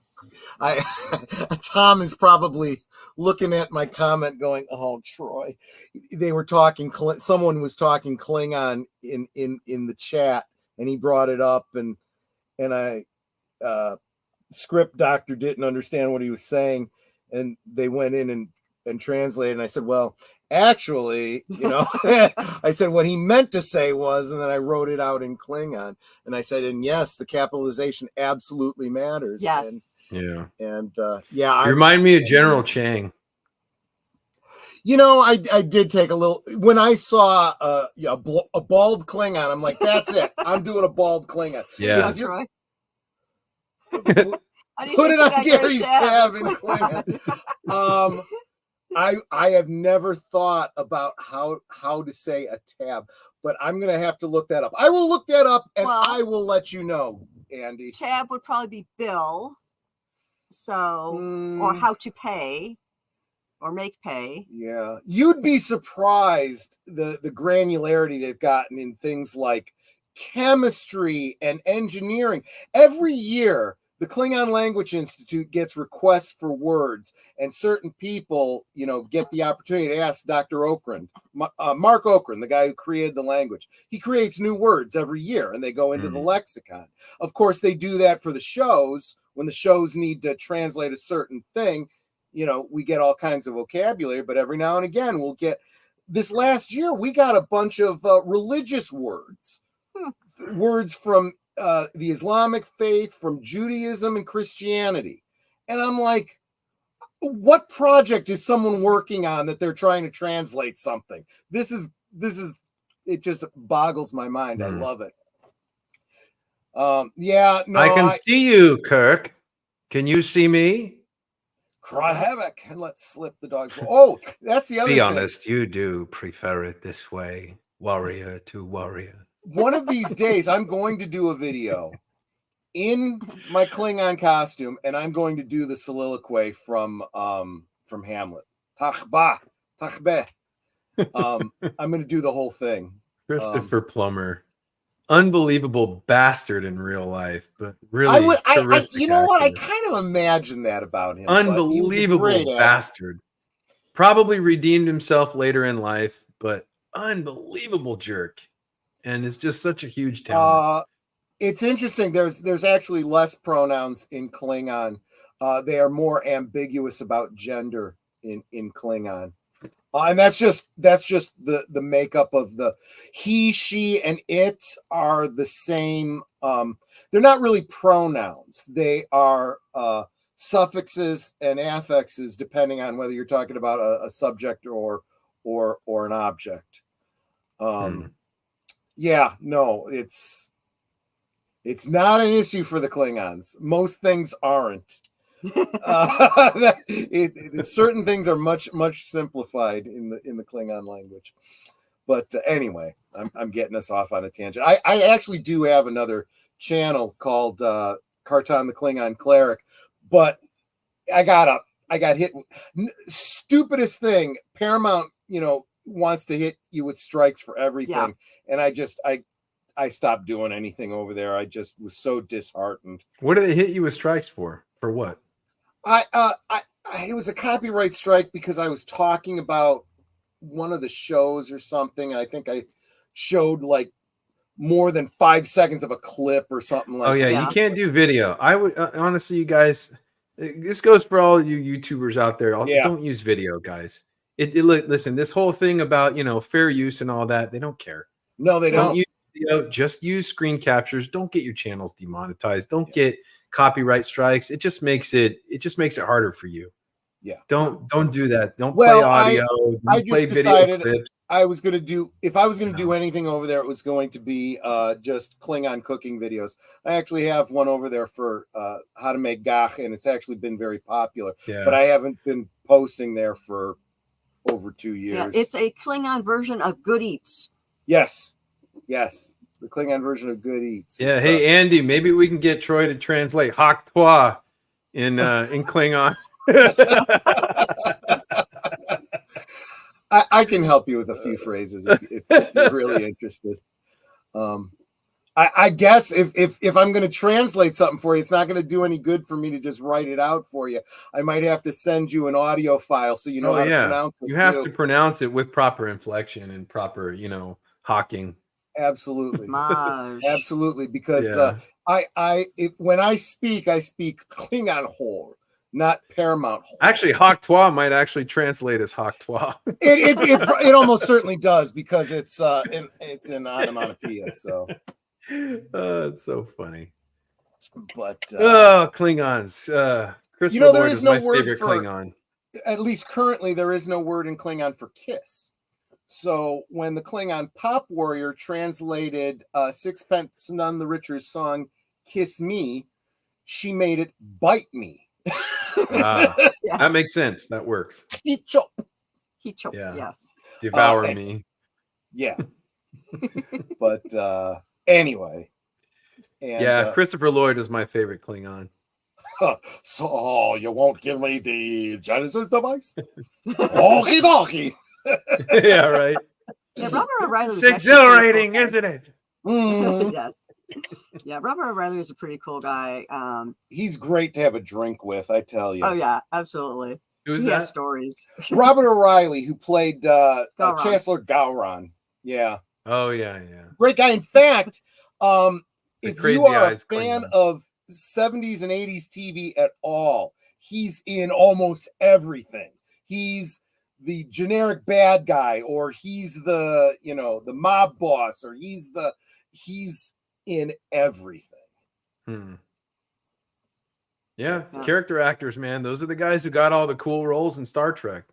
Tom is probably looking at my comment, going, "Oh, Troy." They were talking. Someone was talking Klingon in the chat, and he brought it up, and I. Script doctor didn't understand what he was saying, and they went in and translated, and I said, well, actually, you know, I said what he meant to say was, and then I wrote it out in Klingon, and I said, and yes, the capitalization absolutely matters. Yes. You remind me of General Chang. You know, I did take a little, when I saw a bald Klingon, I'm like, that's it, I'm doing a bald Klingon. Yeah. Troy. Put it on Gary's tab in Klingon. I have never thought about how to say a tab, but I'm gonna have to look that up. I will look that up and I will let you know, Andy. Tab would probably be bill, so or how to pay, or make pay. Yeah, you'd be surprised the granularity they've gotten in things like chemistry and engineering. Every year, the Klingon Language Institute gets requests for words, and certain people, get the opportunity to ask Dr. Okrand, Mark Okrand, the guy who created the language. He creates new words every year, and they go into the lexicon. Of course, they do that for the shows. When the shows need to translate a certain thing, we get all kinds of vocabulary, but every now and again we'll get. This last year, we got a bunch of religious words, words from the Islamic faith, from Judaism and Christianity. And I'm like, what project is someone working on that they're trying to translate something? This is, it just boggles my mind. I love it. Yeah, no, I can see you, Kirk. Can you see me? Cry havoc and let's slip the dogs. Oh, that's the other thing. Be honest, you do prefer it this way, warrior to warrior. One of these days, I'm going to do a video in my Klingon costume, and I'm going to do the soliloquy from Hamlet. Tachba, tachbe. I'm going to do the whole thing. Christopher Plummer, unbelievable bastard in real life, but really terrific you know what? I actor. kind of imagine that about him. Unbelievable bastard. Probably redeemed himself later in life, but unbelievable jerk. And it's just such a huge talent. It's interesting. There's actually less pronouns in Klingon. They are more ambiguous about gender in Klingon. And that's just the makeup of the he, she, and it are the same. They're not really pronouns. They are suffixes and affixes, depending on whether you're talking about a subject or an object. Yeah, no, it's not an issue for the Klingons. Most things aren't. Certain things are much simplified in the Klingon language. But anyway, I'm getting us off on a tangent. I actually do have another channel called Kartan the Klingon Cleric, but I got hit. Stupidest thing, Paramount, wants to hit you with strikes for everything, and I stopped doing anything over there. I just was so disheartened. What did they hit you with strikes for? For what? It was a copyright strike because I was talking about one of the shows or something, and I think I showed like more than 5 seconds of a clip or something like that. Oh yeah, you can't do video. I would honestly, you guys, this goes for all you YouTubers out there. Don't use video, guys. Listen, this whole thing about fair use and all that, they don't care. No, they don't. Use video, just use screen captures. Don't get your channels demonetized. Don't get copyright strikes. It just makes it harder for you. Yeah. Don't do that. Don't play audio. I play just decided video clips. I was going to do, if I was going to do anything over there, it was going to be just Klingon cooking videos. I actually have one over there for how to make gach, and it's actually been very popular. Yeah. But I haven't been posting there for over 2 years. Yeah, it's a Klingon version of Good Eats. Yes. The Klingon version of Good Eats. Yeah. Hey, Andy, maybe we can get Troy to translate Hak Toi in Klingon. I can help you with a few phrases if you're really interested. I guess if I'm going to translate something for you, it's not going to do any good for me to just write it out for you. I might have to send you an audio file so you know how to pronounce it. You have to pronounce it with proper inflection and proper, hawking. Absolutely. Maj. Absolutely. Because when I speak Klingon whole, not Paramount whole. Actually, Hak Toi might actually translate as Hak Toi. It almost certainly does, because it's an onomatopoeia. So it's so funny. But Klingons. Christopher Lloyd there is is no my word favorite for, Klingon. At least currently, there is no word in Klingon for kiss. So when the Klingon pop warrior translated Sixpence None the Richer's song "Kiss Me," she made it "Bite Me." That makes sense. That works. Heat chop. Yeah. Yes. Devour me. Yeah. But anyway. And, Christopher Lloyd is my favorite Klingon. So you won't give me the Genesis device? Okie dokie. Yeah, right. Yeah, Robert O'Reilly It's was actually a pretty exhilarating, cool guy. isn't it? Mhm. Yes. Yeah, Robert O'Reilly was a pretty cool guy. He's great to have a drink with, I tell you. Oh yeah, absolutely. Who's He has that? stories. Robert O'Reilly, who played Gowron. Chancellor Gowron. Yeah. Oh yeah, yeah. Great guy. In fact, if crazy you are a eyes fan Klingon. of 70s and 80s TV at all, he's in almost everything. He's the generic bad guy, or he's the, the mob boss, or he's in everything. Hmm. Yeah, Yeah. character actors, man. Those are the guys who got all the cool roles in Star Trek.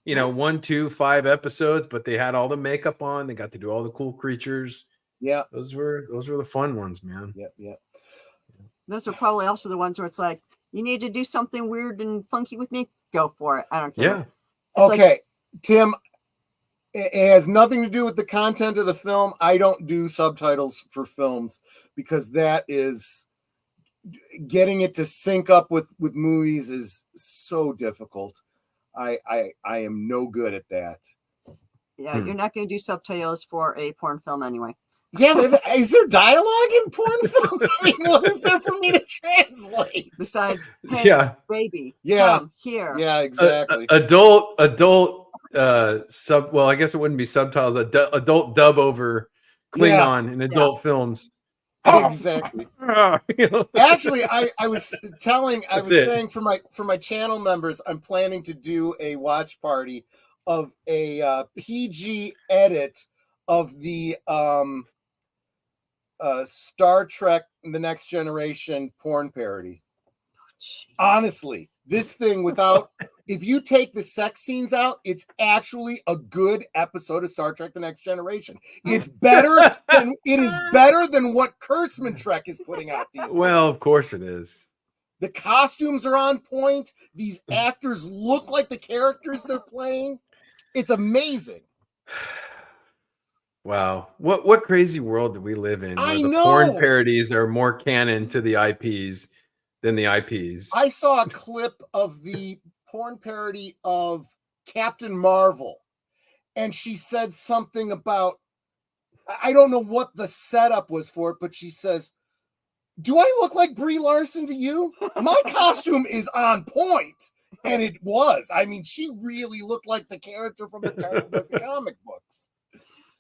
You know, 1, 2, 5 episodes, but they had all the makeup on. They got to do all the cool creatures. Yeah. Those were the fun ones, man. Yeah. Those are probably also the ones where it's like, you need to do something weird and funky with me, go for it. I don't care. Yeah. It's Okay, like, Tim, it has nothing to do with the content of the film. I don't do subtitles for films because that is getting it to sync up with movies is so difficult. I am no good at that. yeah, you're not going to do subtitles for a porn film anyway. Yeah, is there dialogue in porn films? I mean, what is there for me to translate? Besides, hey, Yeah. baby, Yeah. come here. Yeah, exactly. Adult well, I guess it wouldn't be subtitles, adult dub over Klingon in adult films. Exactly. You know? Actually, I was saying for my channel members, I'm planning to do a watch party of a PG edit of the Star Trek The Next Generation porn parody. Honestly, this thing if you take the sex scenes out, it's actually a good episode of Star Trek The Next Generation. It is better than what Kurtzman Trek is putting out these days. Well, of course it is. The costumes are on point. These actors look like the characters they're playing. It's amazing. Wow. What crazy world do we live in where I the know. porn parodies are more canon to the IPs than the IPs? I saw a clip of the porn parody of Captain Marvel, and she said something about, I don't know what the setup was for it, but she says, "Do I look like Brie Larson to you? My costume is on point." And it was. I mean, she really looked like the character from the comic books.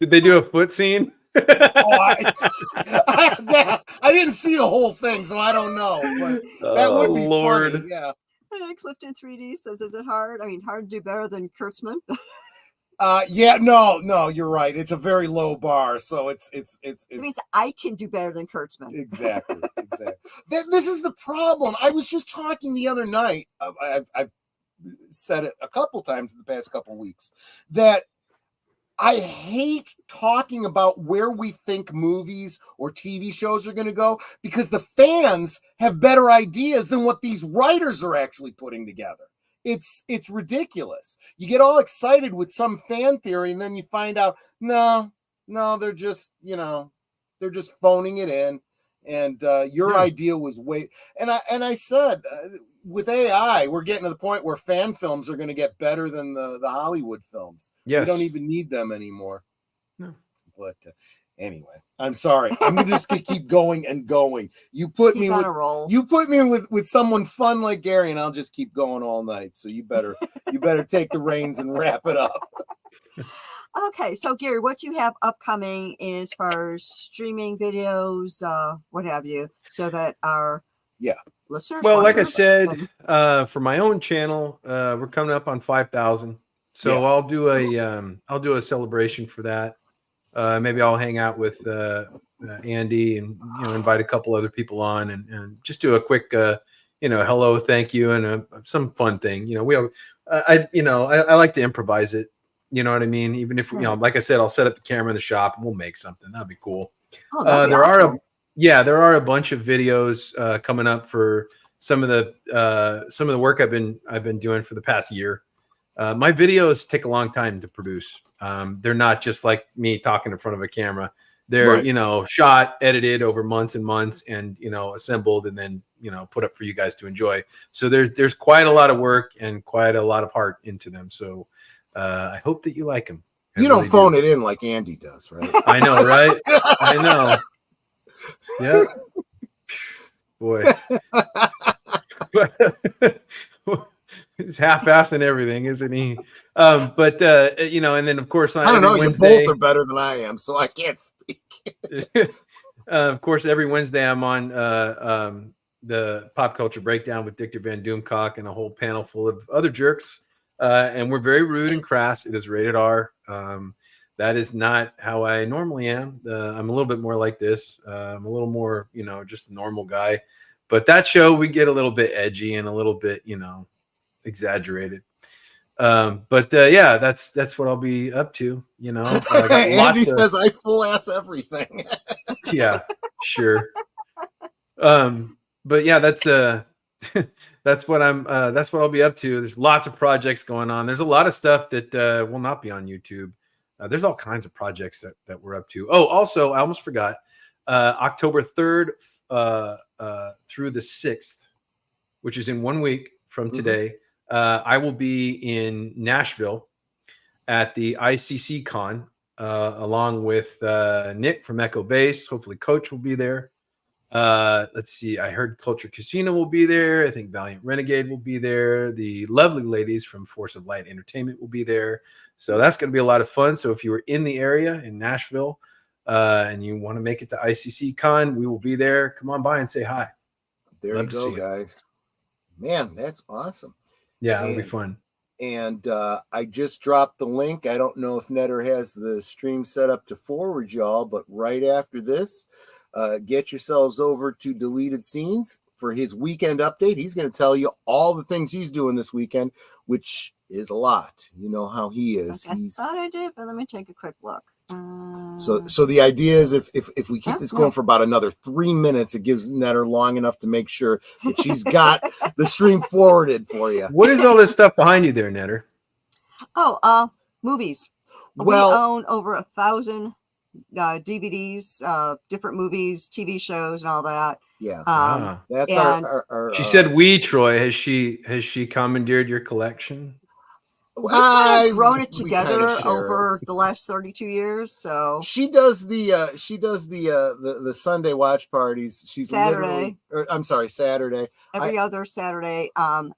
Did they do a foot scene? I didn't see the whole thing, so I don't know. But that would be Lord. funny. Yeah. Clifton 3D says, "Is it hard? I mean, hard to do better than Kurtzman." Yeah, no, you're right. It's a very low bar, so it's It means I can do better than Kurtzman. Exactly. This is the problem. I was just talking the other night. I've said it a couple times in the past couple weeks that I hate talking about where we think movies or TV shows are going to go because the fans have better ideas than what these writers are actually putting together. It's ridiculous. You get all excited with some fan theory and then you find out, no, they're just phoning it in. And your idea was and I said, with AI, we're getting to the point where fan films are going to get better than the Hollywood films. Yes. We don't even need them anymore. No. But anyway, I'm sorry. I'm just going to keep going and going. You put He's me on with a roll. You put me with someone fun like Gary, and I'll just keep going all night. So you better take the reins and wrap it up. Okay, so Gary, what you have upcoming is for streaming videos, what have you, so that our listeners. Well, like I watchers, said, for my own channel, we're coming up on 5,000. So I'll do a celebration for that. Maybe I'll hang out with Andy and invite a couple other people on and just do a quick hello, thank you, and some fun thing. I like to improvise it. You know what I mean? Even if like I said, I'll set up the camera in the shop and we'll make something. That'd be cool. Oh, that'd be awesome. There are a bunch of videos coming up for some of the work I've been doing for the past year. My videos take a long time to produce. They're not just like me talking in front of a camera. They're, Right. you know, shot, edited over months and months, and, you know, assembled and then, you know, put up for you guys to enjoy. So there's quite a lot of work and quite a lot of heart into them. So I hope that you like them. You don't phone it in like Andy does, right? I know, right? I know. Yeah. Boy. He's half-assing everything, isn't he? But you know, and then of course on I don't every know. Wednesday, You both are better than I am, so I can't speak. of course, every Wednesday I'm on the Pop Culture Breakdown with Victor Van Doomcock and a whole panel full of other jerks. And we're very rude and crass. It is rated R. That is not how I normally am. I'm a little bit more like this. I'm a little more, you know, just a normal guy. But that show, we get a little bit edgy and a little bit, you know, exaggerated. But yeah, that's what I'll be up to. You know, I got Andy lots of, says I full ass everything. yeah, sure. But yeah, that's that's what I'll be up to. There's lots of projects going on. There's a lot of stuff that will not be on YouTube. There's all kinds of projects that we're up to. Oh, also, I almost forgot. October 3rd through the 6th, which is in 1 week from today, I will be in Nashville at the ICC Con along with Nick from Echo Base. Hopefully, Coach will be there. Let's see. I heard Culture Casino will be there. I think Valiant Renegade will be there. The lovely ladies from Force of Light Entertainment will be there. So that's going to be a lot of fun. So if you were in the area in Nashville and you want to make it to ICC Con, we will be there. Come on by and say hi. There Love you to go, see you. guys. Man, that's awesome. Yeah, it'll be fun. And I just dropped the link. I don't know if Netter has the stream set up to forward y'all, but right after this, get yourselves over to Deleted Scenes for his weekend update. He's going to tell you all the things he's doing this weekend, which is a lot. You know how he is. I thought I did, but let me take a quick look. So the idea is if we keep this going for about another 3 minutes, it gives Netter long enough to make sure that she's got the stream forwarded for you. What is all this stuff behind you there, Netter? Oh, movies. Well, we own over 1,000 DVDs, different movies, TV shows, and all that. Yeah, that's our She said, "We, Troy." Has she commandeered your collection? We've kind of grown it we together kinda share over the last 32 years. So she does the Sunday watch parties. She's Saturday. I'm sorry, Saturday. Every other Saturday on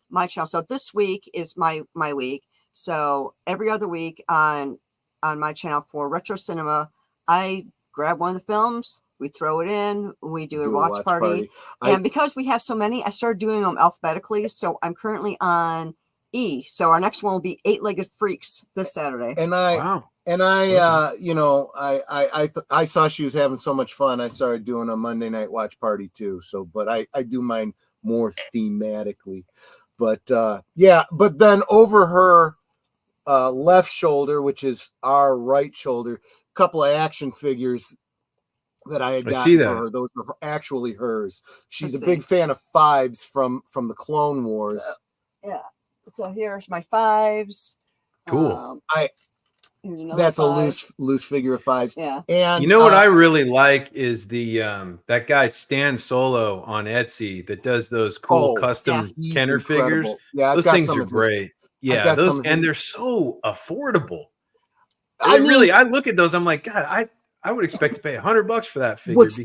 my channel. So this week is my week. So every other week on my channel for Retro Cinema, I grab one of the films, we throw it in, we do a watch party. And because we have so many, I started doing them alphabetically. So I'm currently on E. So our next one will be Eight-Legged Freaks this Saturday. And I you know, I saw she was having so much fun. I started doing a Monday night watch party too. So, but I do mine more thematically. But yeah, but then over her left shoulder, which is our right shoulder, a couple of action figures that I had gotten for her. Those are actually hers. She's a big fan of Fives from the Clone Wars. So, yeah. So here's my Fives. Cool. That's five. a loose figure of Fives. Yeah. And you know what I really like is the that guy Stan Solo on Etsy that does those cool custom Kenner figures. Yeah, those things are great. Yeah, those and they're so affordable. I look at those, I'm like, God, I would expect to pay $100 for that figure. What's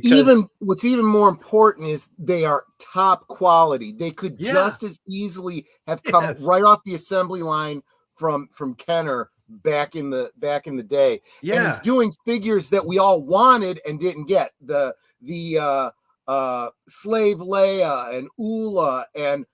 even more important is they are top quality. They could just as easily have come right off the assembly line from Kenner back in the day. Yeah, and he's doing figures that we all wanted and didn't get. The Slave Leia and Oola and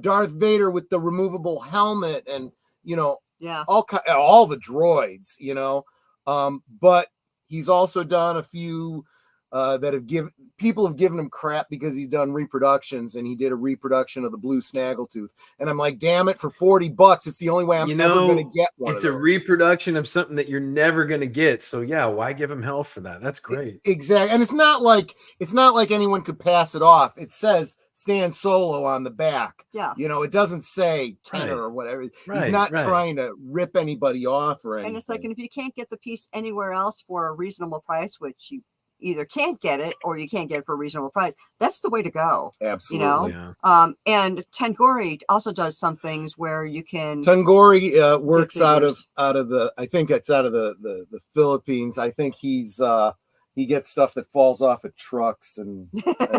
Darth Vader with the removable helmet, and you know, all the droids, you know. But he's also done a few that people have given him crap because he's done reproductions, and he did a reproduction of the blue snaggletooth. And I'm like, damn it, for $40, it's the only way I'm ever going to get one. It's of a those. reproduction of something that you're never going to get. So yeah, why give him hell for that? That's great. Exactly. And it's not like anyone could pass it off. It says Stan Solo on the back. Yeah. You know, it doesn't say Kenner Right. or whatever. Right, He's not right. trying to rip anybody off or anything. And it's like, and if you can't get the piece anywhere else for a reasonable price, which you either can't get it or you can't get it for a reasonable price, that's the way to go. Absolutely. You know? And Tangori also does some things where you can. Tangori works out of the, I think it's out of the Philippines. I think he gets stuff that falls off of trucks and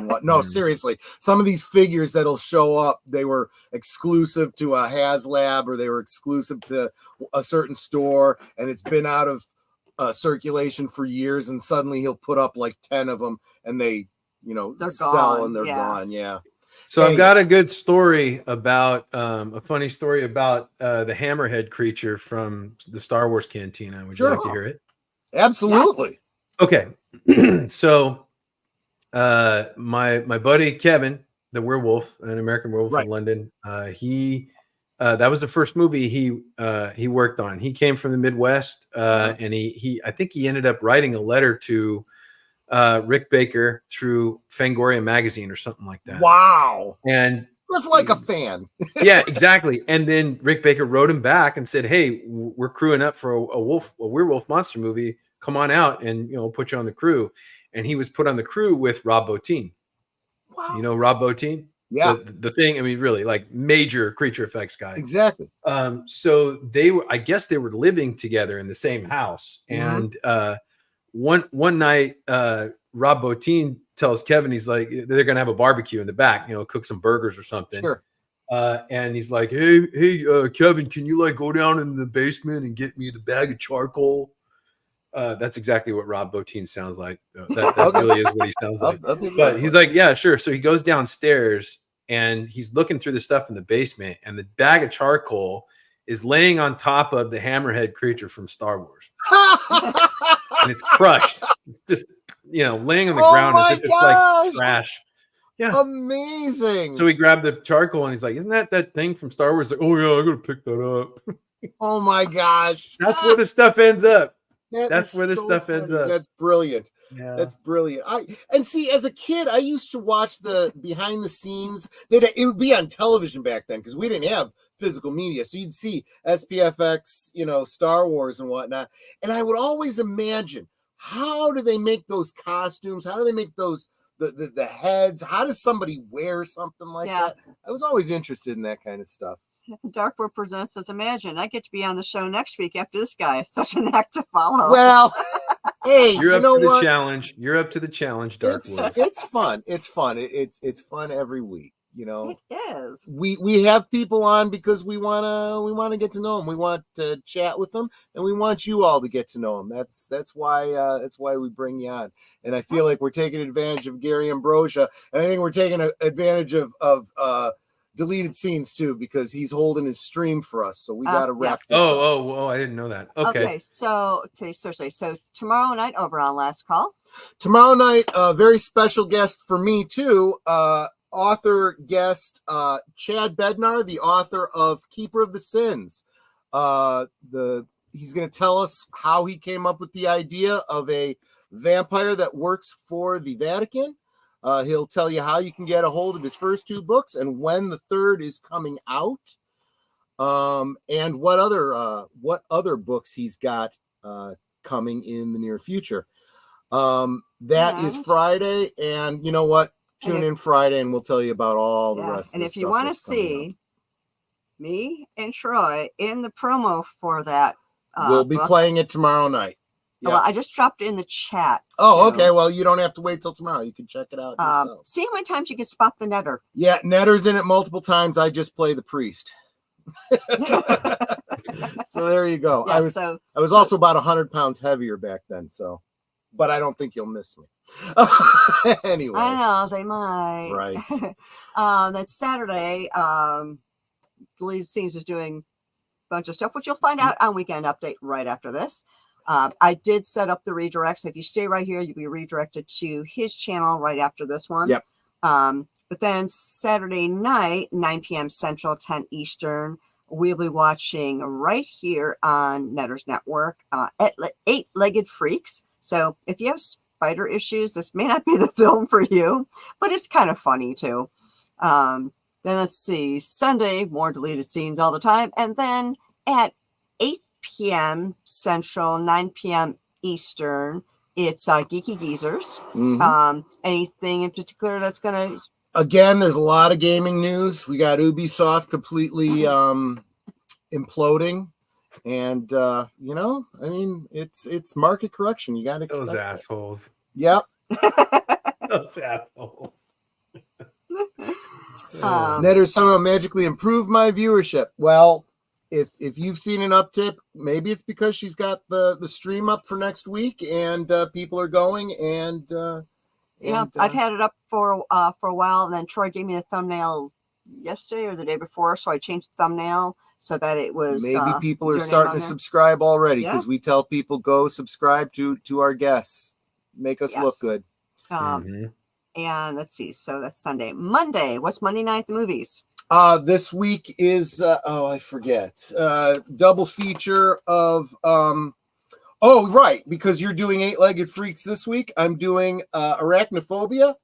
what. No, seriously, some of these figures that'll show up, they were exclusive to a HasLab, or they were exclusive to a certain store, and it's been out of circulation for years, and suddenly he'll put up like 10 of them, and they, you know, They're sell gone. and they're Yeah. gone. Yeah. So I've got a good story about a funny story about the hammerhead creature from the Star Wars Cantina. Would you like to hear it? Absolutely. Yes. Okay. So my buddy Kevin, the werewolf, an American werewolf Right. in London, he that was the first movie he worked on. He came from the Midwest, and he I think he ended up writing a letter to Rick Baker through Fangoria magazine or something like that. Wow. And Just like a fan. yeah, exactly. And then Rick Baker wrote him back and said, "Hey, we're crewing up for a werewolf monster movie. Come on out, and put you on the crew." And he was put on the crew with Rob Bottin. Wow. You know Rob Bottin? Yeah. The thing. I mean, really, like major creature effects guy. Exactly. So I guess they were living together in the same house. And one night, Rob Bottin tells Kevin, he's like, they're gonna have a barbecue in the back, cook some burgers or something. Sure. And he's like, hey, Kevin, can you like go down in the basement and get me the bag of charcoal? That's exactly what Rob Bottin sounds like. That really is what he sounds like. But he's like, yeah, sure. So he goes downstairs and he's looking through the stuff in the basement, and the bag of charcoal is laying on top of the hammerhead creature from Star Wars. And it's crushed. It's just, laying on the ground as if it's like trash. Yeah. Amazing. So he grabbed the charcoal and he's like, isn't that thing from Star Wars? Like, oh yeah, I gotta pick that up. Oh my gosh. That's where the stuff ends up. That's where this stuff ends up. That's brilliant. Yeah. That's brilliant. And see, as a kid, I used to watch the behind the scenes. It would be on television back then because we didn't have physical media. So you'd see SPFX, Star Wars and whatnot. And I would always imagine, how do they make those costumes? How do they make those the heads? How does somebody wear something like that? I was always interested in that kind of stuff. Darkwood presents says, imagine I get to be on the show next week after this guy. Such an act to follow. Well, hey, you're up to the challenge. You're up to the challenge, Darkwood. It's fun. It's fun. It's fun every week. It is. We have people on because we wanna get to know them. We want to chat with them, and we want you all to get to know them. That's why we bring you on. And I feel like we're taking advantage of Gary Ambrosia, and I think we're taking advantage of deleted scenes too, because he's holding his stream for us. So we got to wrap this up. Oh, I didn't know that. Okay. So today's Thursday. So tomorrow night over on Last Call. Tomorrow night, a very special guest for me too. Author guest Chad Bednar, the author of Keeper of the Sins. He's going to tell us how he came up with the idea of a vampire that works for the Vatican. He'll tell you how you can get a hold of his first two books and when the third is coming out, and what other books he's got coming in the near future. That is Friday, and you know what? Tune in Friday, and we'll tell you about all the rest. And if you want to see me and Troy in the promo for that, we'll be playing it tomorrow night. Yeah. Well, I just dropped it in the chat. Oh, okay. Well, you don't have to wait till tomorrow. You can check it out yourself. See how many times you can spot the netter. Yeah, netter's in it multiple times. I just play the priest. So there you go. Yeah, I was also about 100 pounds heavier back then. So, but I don't think you'll miss me. Anyway, I know they might. Right. That Saturday, Deleted Scenes is doing a bunch of stuff, which you'll find out on Weekend Update right after this. I did set up the redirect. So if you stay right here, you'll be redirected to his channel right after this one. Yep. But then Saturday night, 9 p.m. Central, 10 Eastern, we'll be watching right here on Netter's Network, Eight-Legged Freaks. So if you have spider issues, this may not be the film for you, but it's kind of funny too. Then let's see, Sunday, more deleted scenes all the time. And then at 8 p.m. Central, 9 p.m. Eastern, it's Geeky Geezers. Anything in particular that's going to... Again, there's a lot of gaming news. We got Ubisoft completely imploding. And, you know, I mean, it's market correction. You got to expect Those assholes. Yep. Those assholes. Netter somehow magically improved my viewership. Well, if you've seen an uptick, maybe it's because she's got the stream up for next week and people are going and I've had it up for a while, and then Troy gave me the thumbnail yesterday or the day before, so I changed the thumbnail so that it was maybe people are starting to subscribe already because we tell people go subscribe to our guests, make us look good. And let's see, so that's Sunday. Monday, what's Monday night at the movies? This week is I forget, double feature of oh, right, because you're doing Eight-Legged Freaks this week. I'm doing Arachnophobia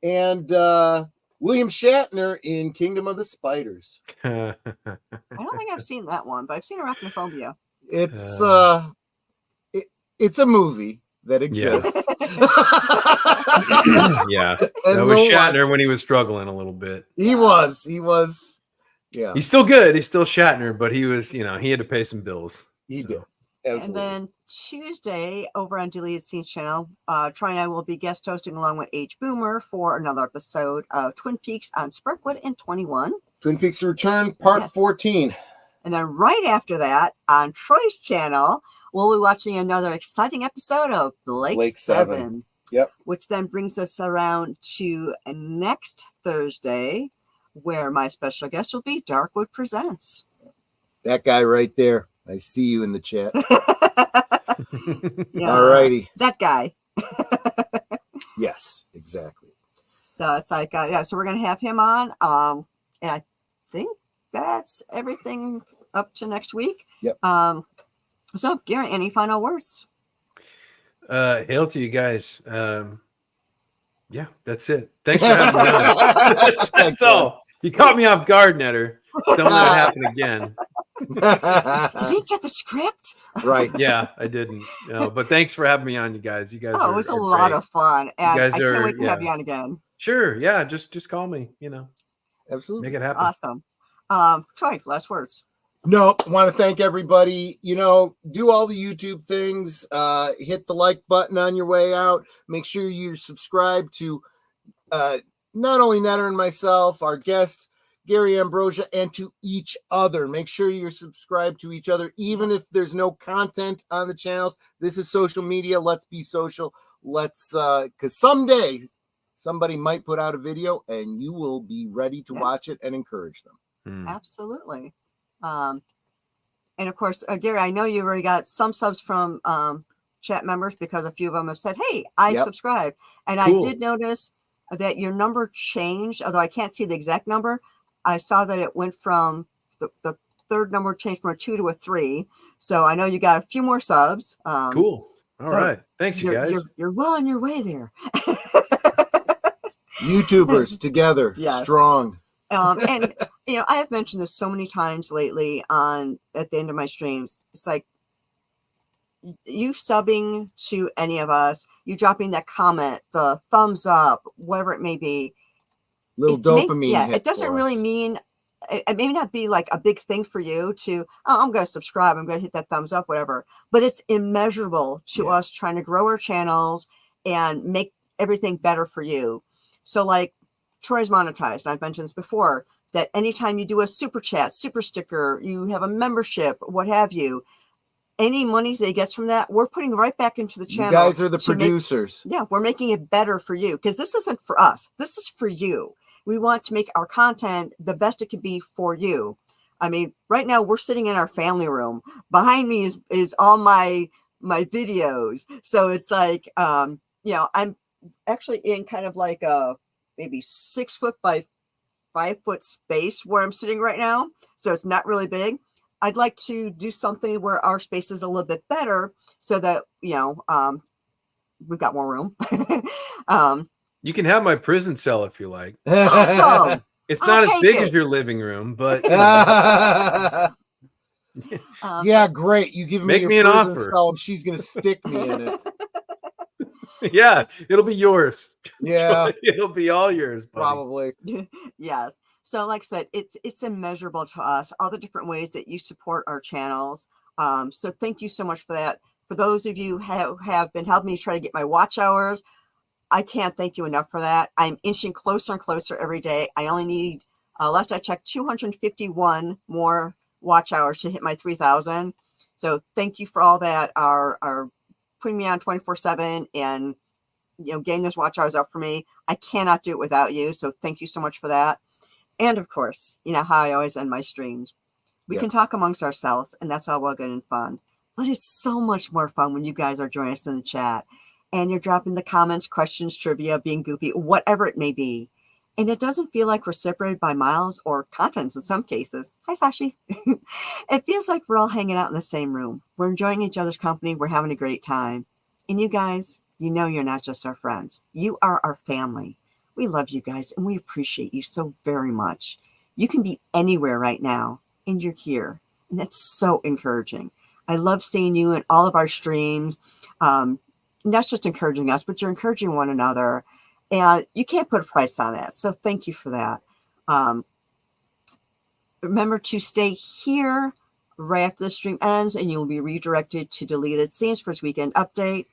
and William Shatner in Kingdom of the Spiders. I don't think I've seen that one, but I've seen Arachnophobia. It's it's a movie that exists. Yeah. That was Shatner when he was struggling a little bit. He was. Yeah. He's still good. He's still Shatner, but he was, you know, he had to pay some bills. He did. Absolutely. And then Tuesday over on Deleted Scenes channel, Troy and I will be guest hosting along with H Boomer for another episode of Twin Peaks on Sparkwood in 21. Twin Peaks Return, part 14. And then right after that, on Troy's channel, we'll be watching another exciting episode of Blake 7. Yep. Which then brings us around to next Thursday, where my special guest will be Darkwood Presents. That guy right there. I see you in the chat. Yeah, all righty. That guy. Yes, exactly. So it's like, so we're going to have him on. And I think that's everything up to next week. Yep. So, Gary, any final words? Hail to you guys. Yeah, that's it. Thanks for having me on. That's all. You caught me off guard, Netter. Don't let it happen again. You didn't get the script? Right. Yeah, I didn't. No, but thanks for having me on, you guys. You guys it was a lot of fun. And I can't wait to have you on again. Sure. Yeah, just call me, you know. Absolutely. Make it happen. Awesome. Troy, last words. No, I want to thank everybody. You know, do all the YouTube things. Hit the like button on your way out. Make sure you're subscribed to not only Netter and myself, our guest, Gary Ambrosia, and to each other. Make sure you're subscribed to each other, even if there's no content on the channels. This is social media. Let's be social. Let's, because someday somebody might put out a video and you will be ready to watch it and encourage them. Absolutely. And of course, Gary, I know you already got some subs from chat members because a few of them have said, hey, I subscribed. And cool. I did notice that your number changed, although I can't see the exact number. I saw that it went from the third number changed from a 2 to a 3. So I know you got a few more subs. Cool. All right. Thanks, you guys. You're well on your way there. YouTubers together, strong. And you know, I have mentioned this so many times lately at the end of my streams. It's like you subbing to any of us, you dropping that comment, the thumbs up, whatever it may be. Little dopamine. It doesn't really mean, it may not be like a big thing for you to, I'm going to subscribe, I'm going to hit that thumbs up, whatever. But it's immeasurable to us trying to grow our channels and make everything better for you. So like Troy's monetized, and I've mentioned this before, that anytime you do a super chat, super sticker, you have a membership, what have you, any monies that he gets from that, we're putting right back into the channel. You guys are the producers. We're making it better for you because this isn't for us. This is for you. We want to make our content the best it can be for you. I mean, right now we're sitting in our family room. Behind me is all my my videos. So it's like, I'm actually in kind of like a maybe 6 foot by 5 foot space where I'm sitting right now. So it's not really big. I'd like to do something where our space is a little bit better so that, we've got more room. You can have my prison cell if you like. Awesome. It's I'll not as take big it. as your living room, but Yeah, great. You give Make me me your an prison offer. cell, and she's gonna stick me in it. yeah, it'll be yours. Yeah, It'll be all yours, buddy. probably. Yes. So like I said, it's immeasurable to us, all the different ways that you support our channels. So thank you so much for that. For those of you who have been helping me try to get my watch hours, I can't thank you enough for that. I'm inching closer and closer every day. I only need, last I checked, 251 more watch hours to hit my 3,000. So thank you for all that are putting me on 24/7 and getting those watch hours up for me. I cannot do it without you. So thank you so much for that. And of course, you know how I always end my streams. We can talk amongst ourselves, and that's all well good and fun. But it's so much more fun when you guys are joining us in the chat and you're dropping the comments, questions, trivia, being goofy, whatever it may be. And it doesn't feel like we're separated by miles or continents in some cases. Hi, Sashi. It feels like we're all hanging out in the same room. We're enjoying each other's company. We're having a great time. And you guys, you're not just our friends. You are our family. We love you guys, and we appreciate you so very much. You can be anywhere right now, and you're here. And that's so encouraging. I love seeing you in all of our streams. Not just encouraging us, but you're encouraging one another. And you can't put a price on that. So thank you for that. Remember to stay here right after the stream ends, and you will be redirected to deleted scenes for its weekend update.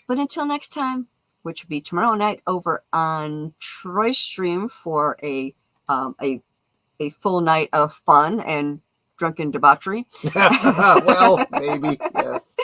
But until next time, which will be tomorrow night over on Troy's stream for a full night of fun and drunken debauchery. Well, maybe, yes.